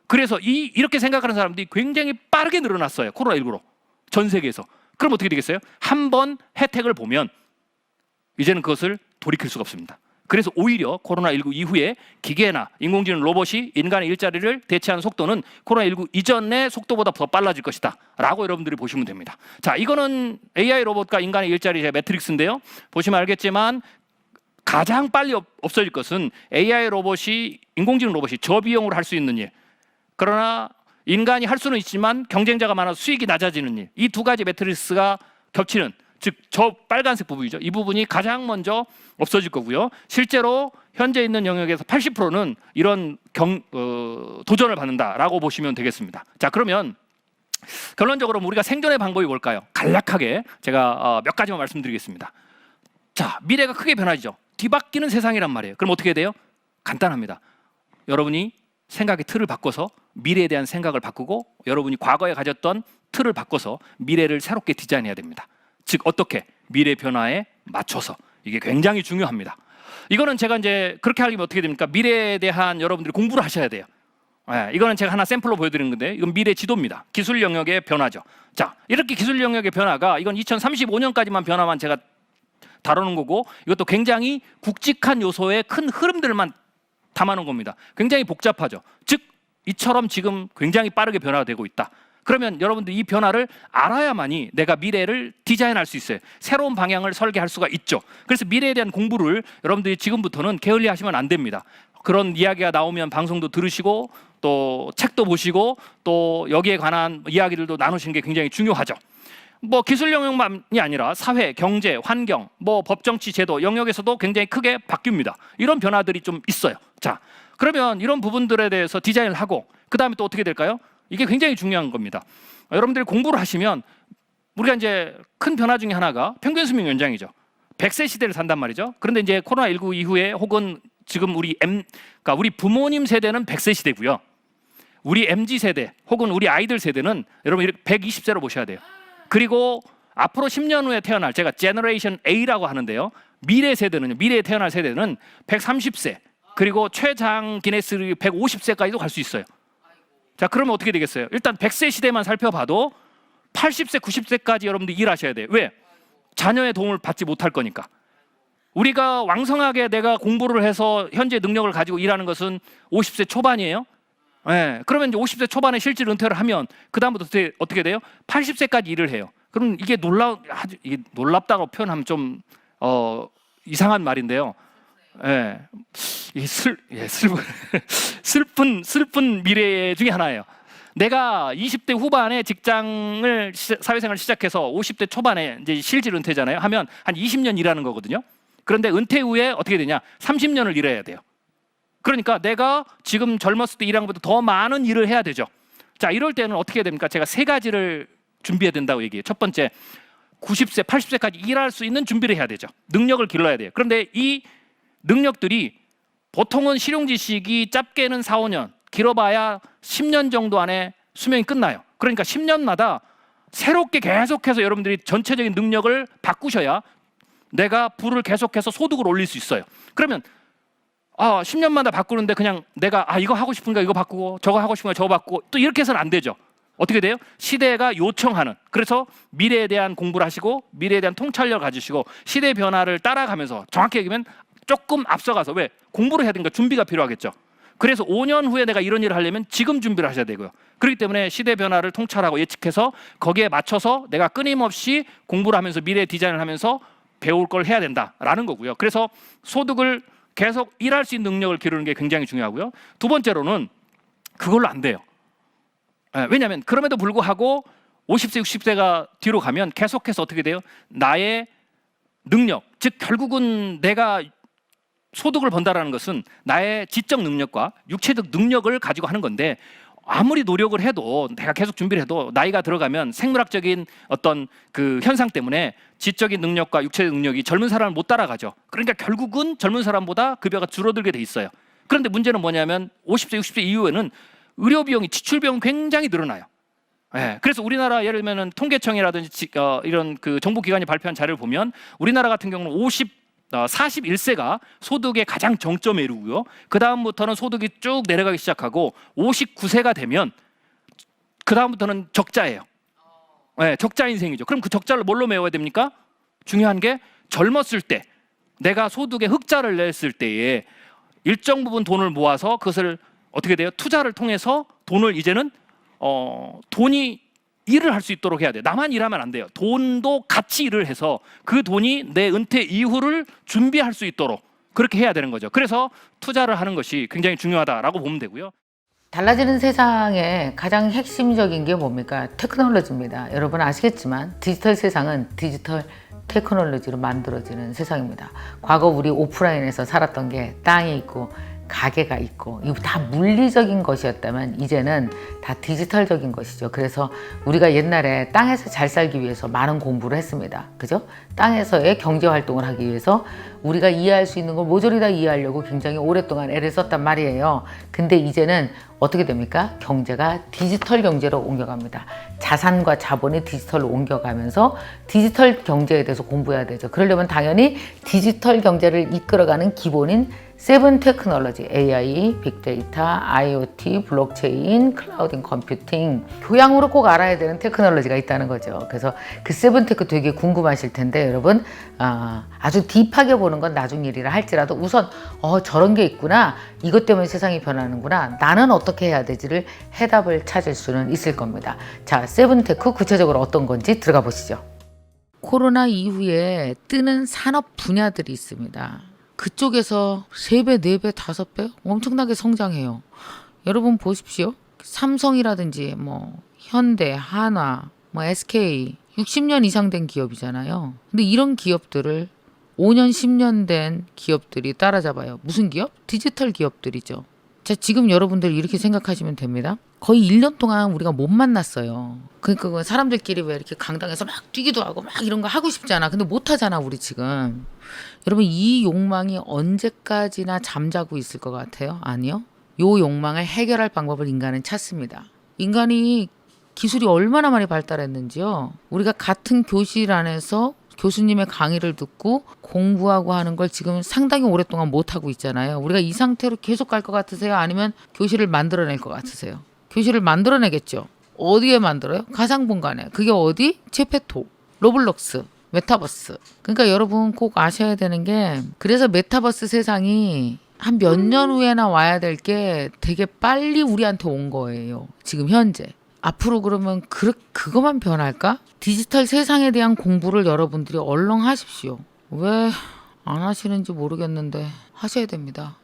그래서 이렇게 생각하는 사람들이 굉장히 빠르게 늘어났어요. 코로나19로. 전 세계에서. 그럼 어떻게 되겠어요? 한 번 혜택을 보면 이제는 그것을 돌이킬 수가 없습니다. 그래서 오히려 코로나19 이후에 기계나 인공지능 로봇이 인간의 일자리를 대체하는 속도는 코로나19 이전의 속도보다 더 빨라질 것이다 라고 여러분들이 보시면 됩니다. 자, 이거는 AI 로봇과 인간의 일자리의 매트릭스인데요. 보시면 알겠지만 가장 빨리 없어질 것은 AI 로봇이, 인공지능 로봇이 저비용으로 할 수 있는 일, 그러나 인간이 할 수는 있지만 경쟁자가 많아서 수익이 낮아지는 일, 이 두 가지 매트릭스가 겹치는, 즉 저 빨간색 부분이죠. 이 부분이 가장 먼저 없어질 거고요. 실제로 현재 있는 영역에서 80%는 이런 도전을 받는다라고 보시면 되겠습니다. 자, 그러면 결론적으로 우리가 생존의 방법이 뭘까요? 간략하게 제가 몇 가지만 말씀드리겠습니다. 자, 미래가 크게 변하죠. 뒤바뀌는 세상이란 말이에요. 그럼 어떻게 돼요? 간단합니다. 여러분이 생각의 틀을 바꿔서 미래에 대한 생각을 바꾸고 여러분이 과거에 가졌던 틀을 바꿔서 미래를 새롭게 디자인해야 됩니다. 즉 어떻게? 미래 변화에 맞춰서. 이게 굉장히 중요합니다. 이거는 제가 이제 그렇게 하려면 어떻게 됩니까? 미래에 대한 여러분들이 공부를 하셔야 돼요. 이거는 제가 하나 샘플로 보여드리는 건데 이건 미래 지도입니다. 기술 영역의 변화죠. 자, 이렇게 기술 영역의 변화가 이건 2035년까지만 변화만 제가 다루는 거고 이것도 굉장히 굵직한 요소의 큰 흐름들만 담아놓은 겁니다. 굉장히 복잡하죠. 즉 이처럼 지금 굉장히 빠르게 변화가 되고 있다. 그러면 여러분들 이 변화를 알아야만이 내가 미래를 디자인할 수 있어요. 새로운 방향을 설계할 수가 있죠. 그래서 미래에 대한 공부를 여러분들이 지금부터는 게을리 하시면 안 됩니다. 그런 이야기가 나오면 방송도 들으시고 또 책도 보시고 또 여기에 관한 이야기들도 나누시는 게 굉장히 중요하죠. 뭐 기술 영역만이 아니라 사회, 경제, 환경, 뭐 법, 정치, 제도 영역에서도 굉장히 크게 바뀝니다. 이런 변화들이 좀 있어요. 자, 그러면 이런 부분들에 대해서 디자인을 하고 그 다음에 또 어떻게 될까요? 이게 굉장히 중요한 겁니다. 여러분들이 공부를 하시면 우리가 이제 큰 변화 중에 하나가 평균 수명 연장이죠. 100세 시대를 산단 말이죠. 그런데 이제 코로나19 이후에 혹은 지금 그러니까 우리 부모님 세대는 100세 시대고요. 우리 MZ 세대 혹은 우리 아이들 세대는 여러분 120세로 보셔야 돼요. 그리고 앞으로 10년 후에 태어날, 제가 제너레이션 A라고 하는데요. 미래에 태어날 세대는 130세, 그리고 최장 기네스 150세까지도 갈 수 있어요. 자, 그러면 어떻게 되겠어요? 일단 100세 시대만 살펴봐도 80세, 90세까지 여러분들 일하셔야 돼요. 왜? 자녀의 도움을 받지 못할 거니까. 우리가 왕성하게 내가 공부를 해서 현재 능력을 가지고 일하는 것은 50세 초반이에요. 네, 그러면 이제 50세 초반에 실질 은퇴를 하면 그 다음부터 어떻게 돼요? 80세까지 일을 해요. 그럼 이게 놀랍다고 표현하면 좀 이상한 말인데요. 예, 슬픈 미래 중에 하나예요. 내가 20대 후반에 직장을 사회생활을 시작해서 50대 초반에 이제 실질 은퇴잖아요. 하면 한 20년 일하는 거거든요. 그런데 은퇴 후에 어떻게 되냐? 30년을 일해야 돼요. 그러니까 내가 지금 젊었을 때 일한 것보다 더 많은 일을 해야 되죠. 자, 이럴 때는 어떻게 해야 됩니까? 제가 세 가지를 준비해야 된다고 얘기해요. 첫 번째, 90세, 80세까지 일할 수 있는 준비를 해야 되죠. 능력을 길러야 돼요. 그런데 이 능력들이 보통은 실용지식이 짧게는 4, 5년, 길어봐야 10년 정도 안에 수명이 끝나요. 그러니까 10년마다 새롭게 계속해서 여러분들이 전체적인 능력을 바꾸셔야 내가 부를 계속해서 소득을 올릴 수 있어요. 그러면 10년마다 바꾸는데 그냥 내가 이거 하고 싶은가 이거 바꾸고 저거 하고 싶은가 저거 바꾸고 또 이렇게 해서는 안 되죠. 어떻게 돼요? 시대가 요청하는, 그래서 미래에 대한 공부를 하시고 미래에 대한 통찰력을 가지시고 시대 변화를 따라가면서 정확히 얘기하면 조금 앞서가서, 왜? 공부를 해야 되니까 준비가 필요하겠죠. 그래서 5년 후에 내가 이런 일을 하려면 지금 준비를 하셔야 되고요. 그렇기 때문에 시대 변화를 통찰하고 예측해서 거기에 맞춰서 내가 끊임없이 공부를 하면서 미래 디자인을 하면서 배울 걸 해야 된다라는 거고요. 그래서 소득을 계속 일할 수 있는 능력을 기르는 게 굉장히 중요하고요. 두 번째로는 그걸로 안 돼요. 왜냐하면 그럼에도 불구하고 50세, 60세가 뒤로 가면 계속해서 어떻게 돼요? 나의 능력, 즉 결국은 내가 소득을 번다라는 것은 나의 지적 능력과 육체적 능력을 가지고 하는 건데 아무리 노력을 해도 내가 계속 준비를 해도 나이가 들어가면 생물학적인 어떤 그 현상 때문에 지적인 능력과 육체적 능력이 젊은 사람을 못 따라가죠. 그러니까 결국은 젊은 사람보다 급여가 줄어들게 돼 있어요. 그런데 문제는 뭐냐면 50세, 60세 이후에는 의료 비용이 지출 비용이 굉장히 늘어나요. 그래서 우리나라 예를 들면 통계청이라든지 이런 그 정부기관이 발표한 자료를 보면 우리나라 같은 경우는 41세가 소득의 가장 정점에 이르고요. 그 다음부터는 소득이 쭉 내려가기 시작하고 59세가 되면 그 다음부터는 적자예요. 적자 인생이죠. 그럼 그 적자를 뭘로 메워야 됩니까? 중요한 게 젊었을 때 내가 소득의 흑자를 냈을 때에 일정 부분 돈을 모아서 그것을 어떻게 돼요? 투자를 통해서 돈을 이제는 돈이 일을 할 수 있도록 해야 돼요. 나만 일하면 안 돼요. 돈도 같이 일을 해서 그 돈이 내 은퇴 이후를 준비할 수 있도록 그렇게 해야 되는 거죠. 그래서 투자를 하는 것이 굉장히 중요하다라고 보면 되고요. 달라지는 세상에 가장 핵심적인 게 뭡니까? 테크놀로지입니다. 여러분 아시겠지만 디지털 세상은 디지털 테크놀로지로 만들어지는 세상입니다. 과거 우리 오프라인에서 살았던 게 땅이 있고 가게가 있고 이거 다 물리적인 것이었다면 이제는 다 디지털적인 것이죠. 그래서 우리가 옛날에 땅에서 잘 살기 위해서 많은 공부를 했습니다. 그죠? 땅에서의 경제 활동을 하기 위해서 우리가 이해할 수 있는 걸 모조리 다 이해하려고 굉장히 오랫동안 애를 썼단 말이에요. 근데 이제는 어떻게 됩니까? 경제가 디지털 경제로 옮겨갑니다. 자산과 자본이 디지털로 옮겨가면서 디지털 경제에 대해서 공부해야 되죠. 그러려면 당연히 디지털 경제를 이끌어가는 기본인 세븐 테크놀로지, AI, 빅데이터, IoT, 블록체인, 클라우드 컴퓨팅, 교양으로 꼭 알아야 되는 테크놀로지가 있다는 거죠. 그래서 그 세븐 테크 되게 궁금하실 텐데 여러분 아주 딥하게 보는 건 나중 일이라 할지라도 우선 저런 게 있구나, 이것 때문에 세상이 변하는구나, 나는 어떻게 해야 되지를 해답을 찾을 수는 있을 겁니다. 자, 세븐 테크 구체적으로 어떤 건지 들어가 보시죠. 코로나 이후에 뜨는 산업 분야들이 있습니다. 그쪽에서 3배, 4배, 5배 엄청나게 성장해요. 여러분 보십시오. 삼성이라든지 뭐 현대, 한화, 뭐 SK 60년 이상 된 기업이잖아요. 근데 이런 기업들을 5년, 10년 된 기업들이 따라잡아요. 무슨 기업? 디지털 기업들이죠. 자, 지금 여러분들 이렇게 생각하시면 됩니다. 거의 1년 동안 우리가 못 만났어요. 그러니까 사람들끼리 왜 이렇게 강당에서 막 뛰기도 하고 막 이런 거 하고 싶잖아. 근데 못 하잖아, 우리 지금. 여러분, 이 욕망이 언제까지나 잠자고 있을 것 같아요? 아니요. 요 욕망을 해결할 방법을 인간은 찾습니다. 인간이 기술이 얼마나 많이 발달했는지요. 우리가 같은 교실 안에서 교수님의 강의를 듣고 공부하고 하는 걸 지금 상당히 오랫동안 못하고 있잖아요. 우리가 이 상태로 계속 갈 것 같으세요? 아니면 교실을 만들어낼 것 같으세요? 교실을 만들어내겠죠. 어디에 만들어요? 가상공간에. 그게 어디? 제페토, 로블록스, 메타버스. 그러니까 여러분 꼭 아셔야 되는 게, 그래서 메타버스 세상이 한 몇 년 후에나 와야 될 게 되게 빨리 우리한테 온 거예요. 지금 현재. 앞으로 그러면 그것만 변할까? 디지털 세상에 대한 공부를 여러분들이 얼렁 하십시오. 왜 안 하시는지 모르겠는데 하셔야 됩니다.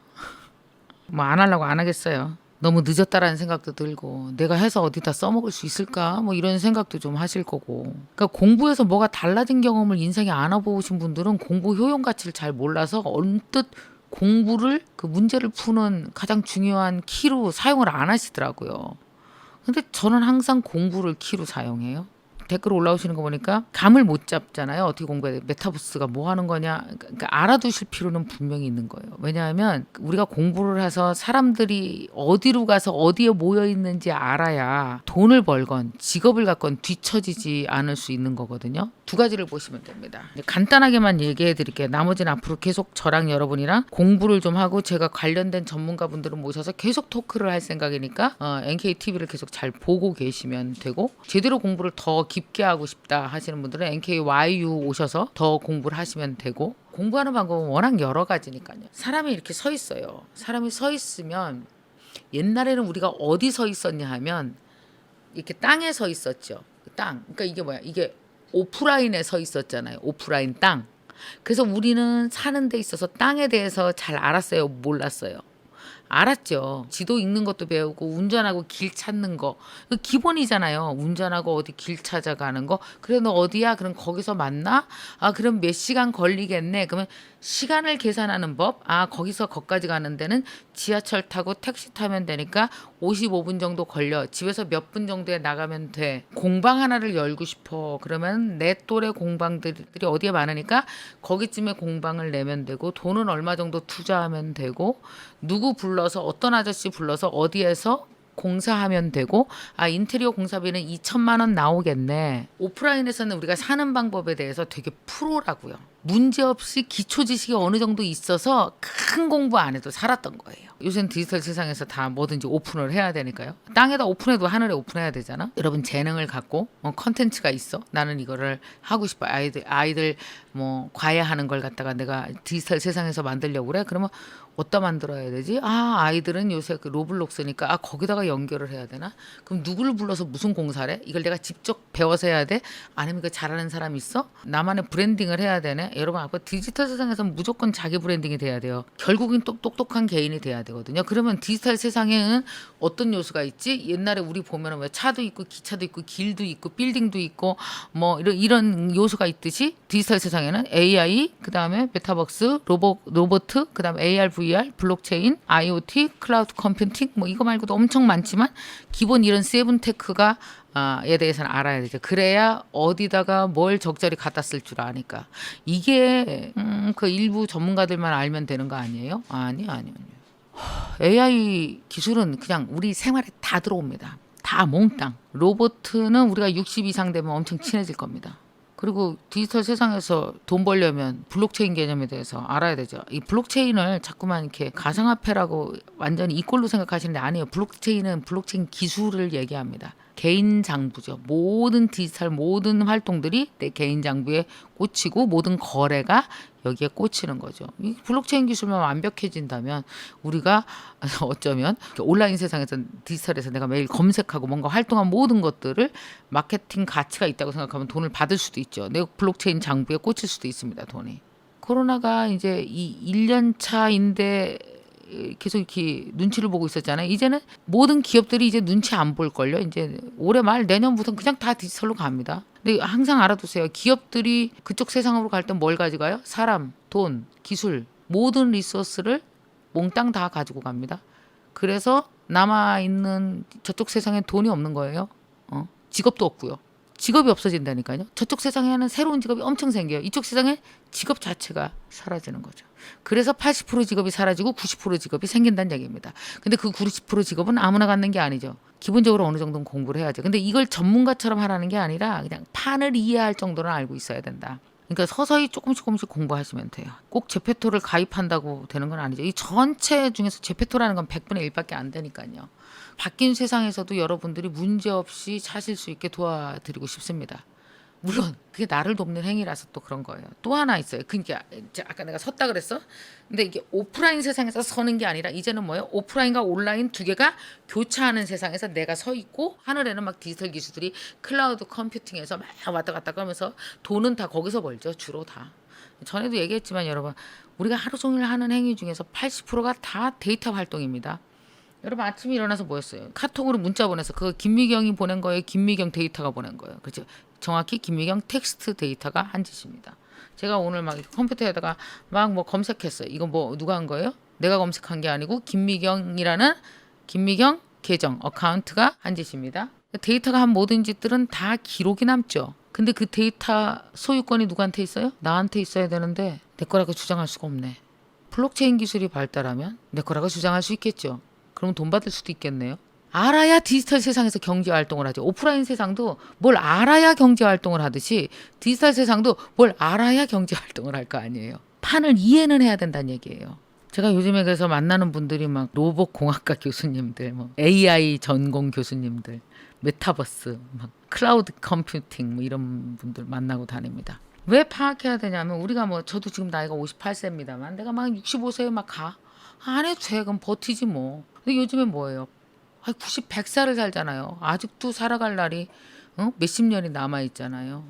뭐 안 하려고 안 하겠어요. 너무 늦었다라는 생각도 들고 내가 해서 어디다 써먹을 수 있을까? 뭐 이런 생각도 좀 하실 거고. 그러니까 공부해서 뭐가 달라진 경험을 인생에 안 해보신 분들은 공부 효용 가치를 잘 몰라서 언뜻 공부를 그 문제를 푸는 가장 중요한 키로 사용을 안 하시더라고요. 근데 저는 항상 공부를 키로 사용해요. 댓글 올라오시는 거 보니까 감을 못 잡잖아요. 어떻게 공부해야 돼? 메타버스가 뭐 하는 거냐? 그러니까 알아두실 필요는 분명히 있는 거예요. 왜냐하면 우리가 공부를 해서 사람들이 어디로 가서 어디에 모여 있는지 알아야 돈을 벌건 직업을 갖건 뒤처지지 않을 수 있는 거거든요. 두 가지를 보시면 됩니다. 간단하게만 얘기해 드릴게요. 나머지는 앞으로 계속 저랑 여러분이랑 공부를 좀 하고 제가 관련된 전문가분들을 모셔서 계속 토크를 할 생각이니까 NKTV를 계속 잘 보고 계시면 되고, 제대로 공부를 더 깊게 하고 싶다 하시는 분들은 NKYU 오셔서 더 공부를 하시면 되고, 공부하는 방법은 워낙 여러 가지니까요. 사람이 이렇게 서 있어요. 사람이 서 있으면 옛날에는 우리가 어디 서 있었냐 하면 이렇게 땅에 서 있었죠. 땅. 그러니까 이게 뭐야? 이게 오프라인에 서 있었잖아요. 오프라인 땅. 그래서 우리는 사는 데 있어서 땅에 대해서 잘 알았어요? 몰랐어요? 알았죠. 지도 읽는 것도 배우고 운전하고 길 찾는 거 기본이잖아요. 운전하고 어디 길 찾아가는 거. 그래 너 어디야? 그럼 거기서 만나? 아 그럼 몇 시간 걸리겠네. 그러면 시간을 계산하는 법. 아 거기서 거기까지 가는 데는 지하철 타고 택시 타면 되니까 55분 정도 걸려. 집에서 몇 분 정도에 나가면 돼. 공방 하나를 열고 싶어. 그러면 내 또래 공방들이 어디에 많으니까 거기쯤에 공방을 내면 되고 돈은 얼마 정도 투자하면 되고 누구 불러서 어떤 아저씨 불러서 어디에서 공사하면 되고 아 인테리어 공사비는 2천만 원 나오겠네. 오프라인에서는 우리가 사는 방법에 대해서 되게 프로라고요. 문제없이 기초 지식이 어느 정도 있어서 큰 공부 안 해도 살았던 거예요. 요새는 디지털 세상에서 다 뭐든지 오픈을 해야 되니까요. 땅에다 오픈해도 하늘에 오픈해야 되잖아. 여러분 재능을 갖고 컨텐츠가 있어. 나는 이거를 하고 싶어. 아이들 뭐 과외하는 걸 갖다가 내가 디지털 세상에서 만들려고 그래. 그러면 어디다 만들어야 되지? 아 아이들은 요새 그 로블록스니까 아 거기다가 연결을 해야 되나? 그럼 누구를 불러서 무슨 공사를 해? 이걸 내가 직접 배워서 해야 돼? 아니면 그 잘하는 사람 있어? 나만의 브랜딩을 해야 되네? 여러분 아까 디지털 세상에서는 무조건 자기 브랜딩이 돼야 돼요. 결국엔 똑똑한 개인이 돼야 되거든요. 그러면 디지털 세상에는 어떤 요소가 있지? 옛날에 우리 보면은 왜 차도 있고 기차도 있고 길도 있고 빌딩도 있고 뭐 이런 요소가 있듯이 디지털 세상에는 AI, 그다음에 메타버스, 로보트, 그다음에 AR, VR, 블록체인, IoT, 클라우드 컴퓨팅 뭐 이거 말고도 엄청 많지만 기본 이런 세븐 테크가 에 대해서는 알아야 되죠. 그래야 어디다가 뭘 적절히 갖다 쓸 줄 아니까. 이게 그 일부 전문가들만 알면 되는 거 아니에요? 아니요. AI 기술은 그냥 우리 생활에 다 들어옵니다. 다 몽땅. 로봇은 우리가 60 이상 되면 엄청 친해질 겁니다. 그리고 디지털 세상에서 돈 벌려면 블록체인 개념에 대해서 알아야 되죠. 이 블록체인을 자꾸만 이렇게 가상화폐라고 완전히 이꼴로 생각하시는데 아니에요. 블록체인은 블록체인 기술을 얘기합니다. 개인 장부죠. 모든 디지털 모든 활동들이 내 개인 장부에 꽂히고 모든 거래가 여기에 꽂히는 거죠. 이 블록체인 기술만 완벽해진다면 우리가 어쩌면 온라인 세상에서 디지털에서 내가 매일 검색하고 뭔가 활동한 모든 것들을 마케팅 가치가 있다고 생각하면 돈을 받을 수도 있죠. 내 블록체인 장부에 꽂힐 수도 있습니다. 돈이. 코로나가 이제 이 1년 차인데 계속 이렇게 눈치를 보고 있었잖아요. 이제는 모든 기업들이 이제 눈치 안 볼 걸요. 이제 올해 말 내년부터는 그냥 다 디지털로 갑니다. 근데 항상 알아두세요. 기업들이 그쪽 세상으로 갈 땐 뭘 가져가요? 사람, 돈, 기술, 모든 리소스를 몽땅 다 가지고 갑니다. 그래서 남아있는 저쪽 세상에 돈이 없는 거예요. 직업도 없고요. 직업이 없어진다니까요. 저쪽 세상에는 새로운 직업이 엄청 생겨요. 이쪽 세상에 직업 자체가 사라지는 거죠. 그래서 80% 직업이 사라지고 90% 직업이 생긴다는 얘기입니다. 근데 그 90% 직업은 아무나 갖는 게 아니죠. 기본적으로 어느 정도는 공부를 해야죠. 근데 이걸 전문가처럼 하라는 게 아니라 그냥 판을 이해할 정도는 알고 있어야 된다. 그러니까 서서히 조금씩 공부하시면 돼요. 꼭 제페토를 가입한다고 되는 건 아니죠. 이 전체 중에서 제페토라는 건 100분의 1밖에 안 되니까요. 바뀐 세상에서도 여러분들이 문제없이 사실 수 있게 도와드리고 싶습니다. 물론 그게 나를 돕는 행위라서 또 그런 거예요. 또 하나 있어요. 그러니까 아까 내가 섰다 그랬어. 근데 이게 오프라인 세상에서 서는 게 아니라 이제는 뭐예요? 오프라인과 온라인 두 개가 교차하는 세상에서 내가 서 있고 하늘에는 막 디지털 기술들이 클라우드 컴퓨팅에서 막 왔다 갔다 하면서 돈은 다 거기서 벌죠. 주로 다. 전에도 얘기했지만 여러분 우리가 하루 종일 하는 행위 중에서 80%가 다 데이터 활동입니다. 여러분 아침에 일어나서 뭐 했어요? 카톡으로 문자 보내서 그거 김미경이 보낸 거예요? 김미경 데이터가 보낸 거예요? 그렇죠? 정확히 김미경 텍스트 데이터가 한 짓입니다. 제가 오늘 막 컴퓨터에다가 막 뭐 검색했어요. 이거 뭐 누가 한 거예요? 내가 검색한 게 아니고 김미경이라는 김미경 계정 어카운트가 한 짓입니다. 데이터가 한 모든 짓들은 다 기록이 남죠. 근데 그 데이터 소유권이 누구한테 있어요? 나한테 있어야 되는데 내 거라고 주장할 수가 없네. 블록체인 기술이 발달하면 내 거라고 주장할 수 있겠죠. 그럼 돈 받을 수도 있겠네요. 알아야 디지털 세상에서 경제 활동을 하죠. 오프라인 세상도 뭘 알아야 경제 활동을 하듯이 디지털 세상도 뭘 알아야 경제 활동을 할 거 아니에요. 판을 이해는 해야 된다는 얘기예요. 제가 요즘에 그래서 만나는 분들이 막 로봇공학과 교수님들, 뭐 AI 전공 교수님들, 메타버스, 막 클라우드 컴퓨팅 뭐 이런 분들 만나고 다닙니다. 왜 파악해야 되냐면 우리가 뭐 저도 지금 나이가 58세입니다만 내가 막 65세에 막 가. 안 해도 돼. 그럼 버티지 뭐. 근데 요즘엔 뭐예요? 90, 100살을 살잖아요. 아직도 살아갈 날이 몇십 년이 남아 있잖아요.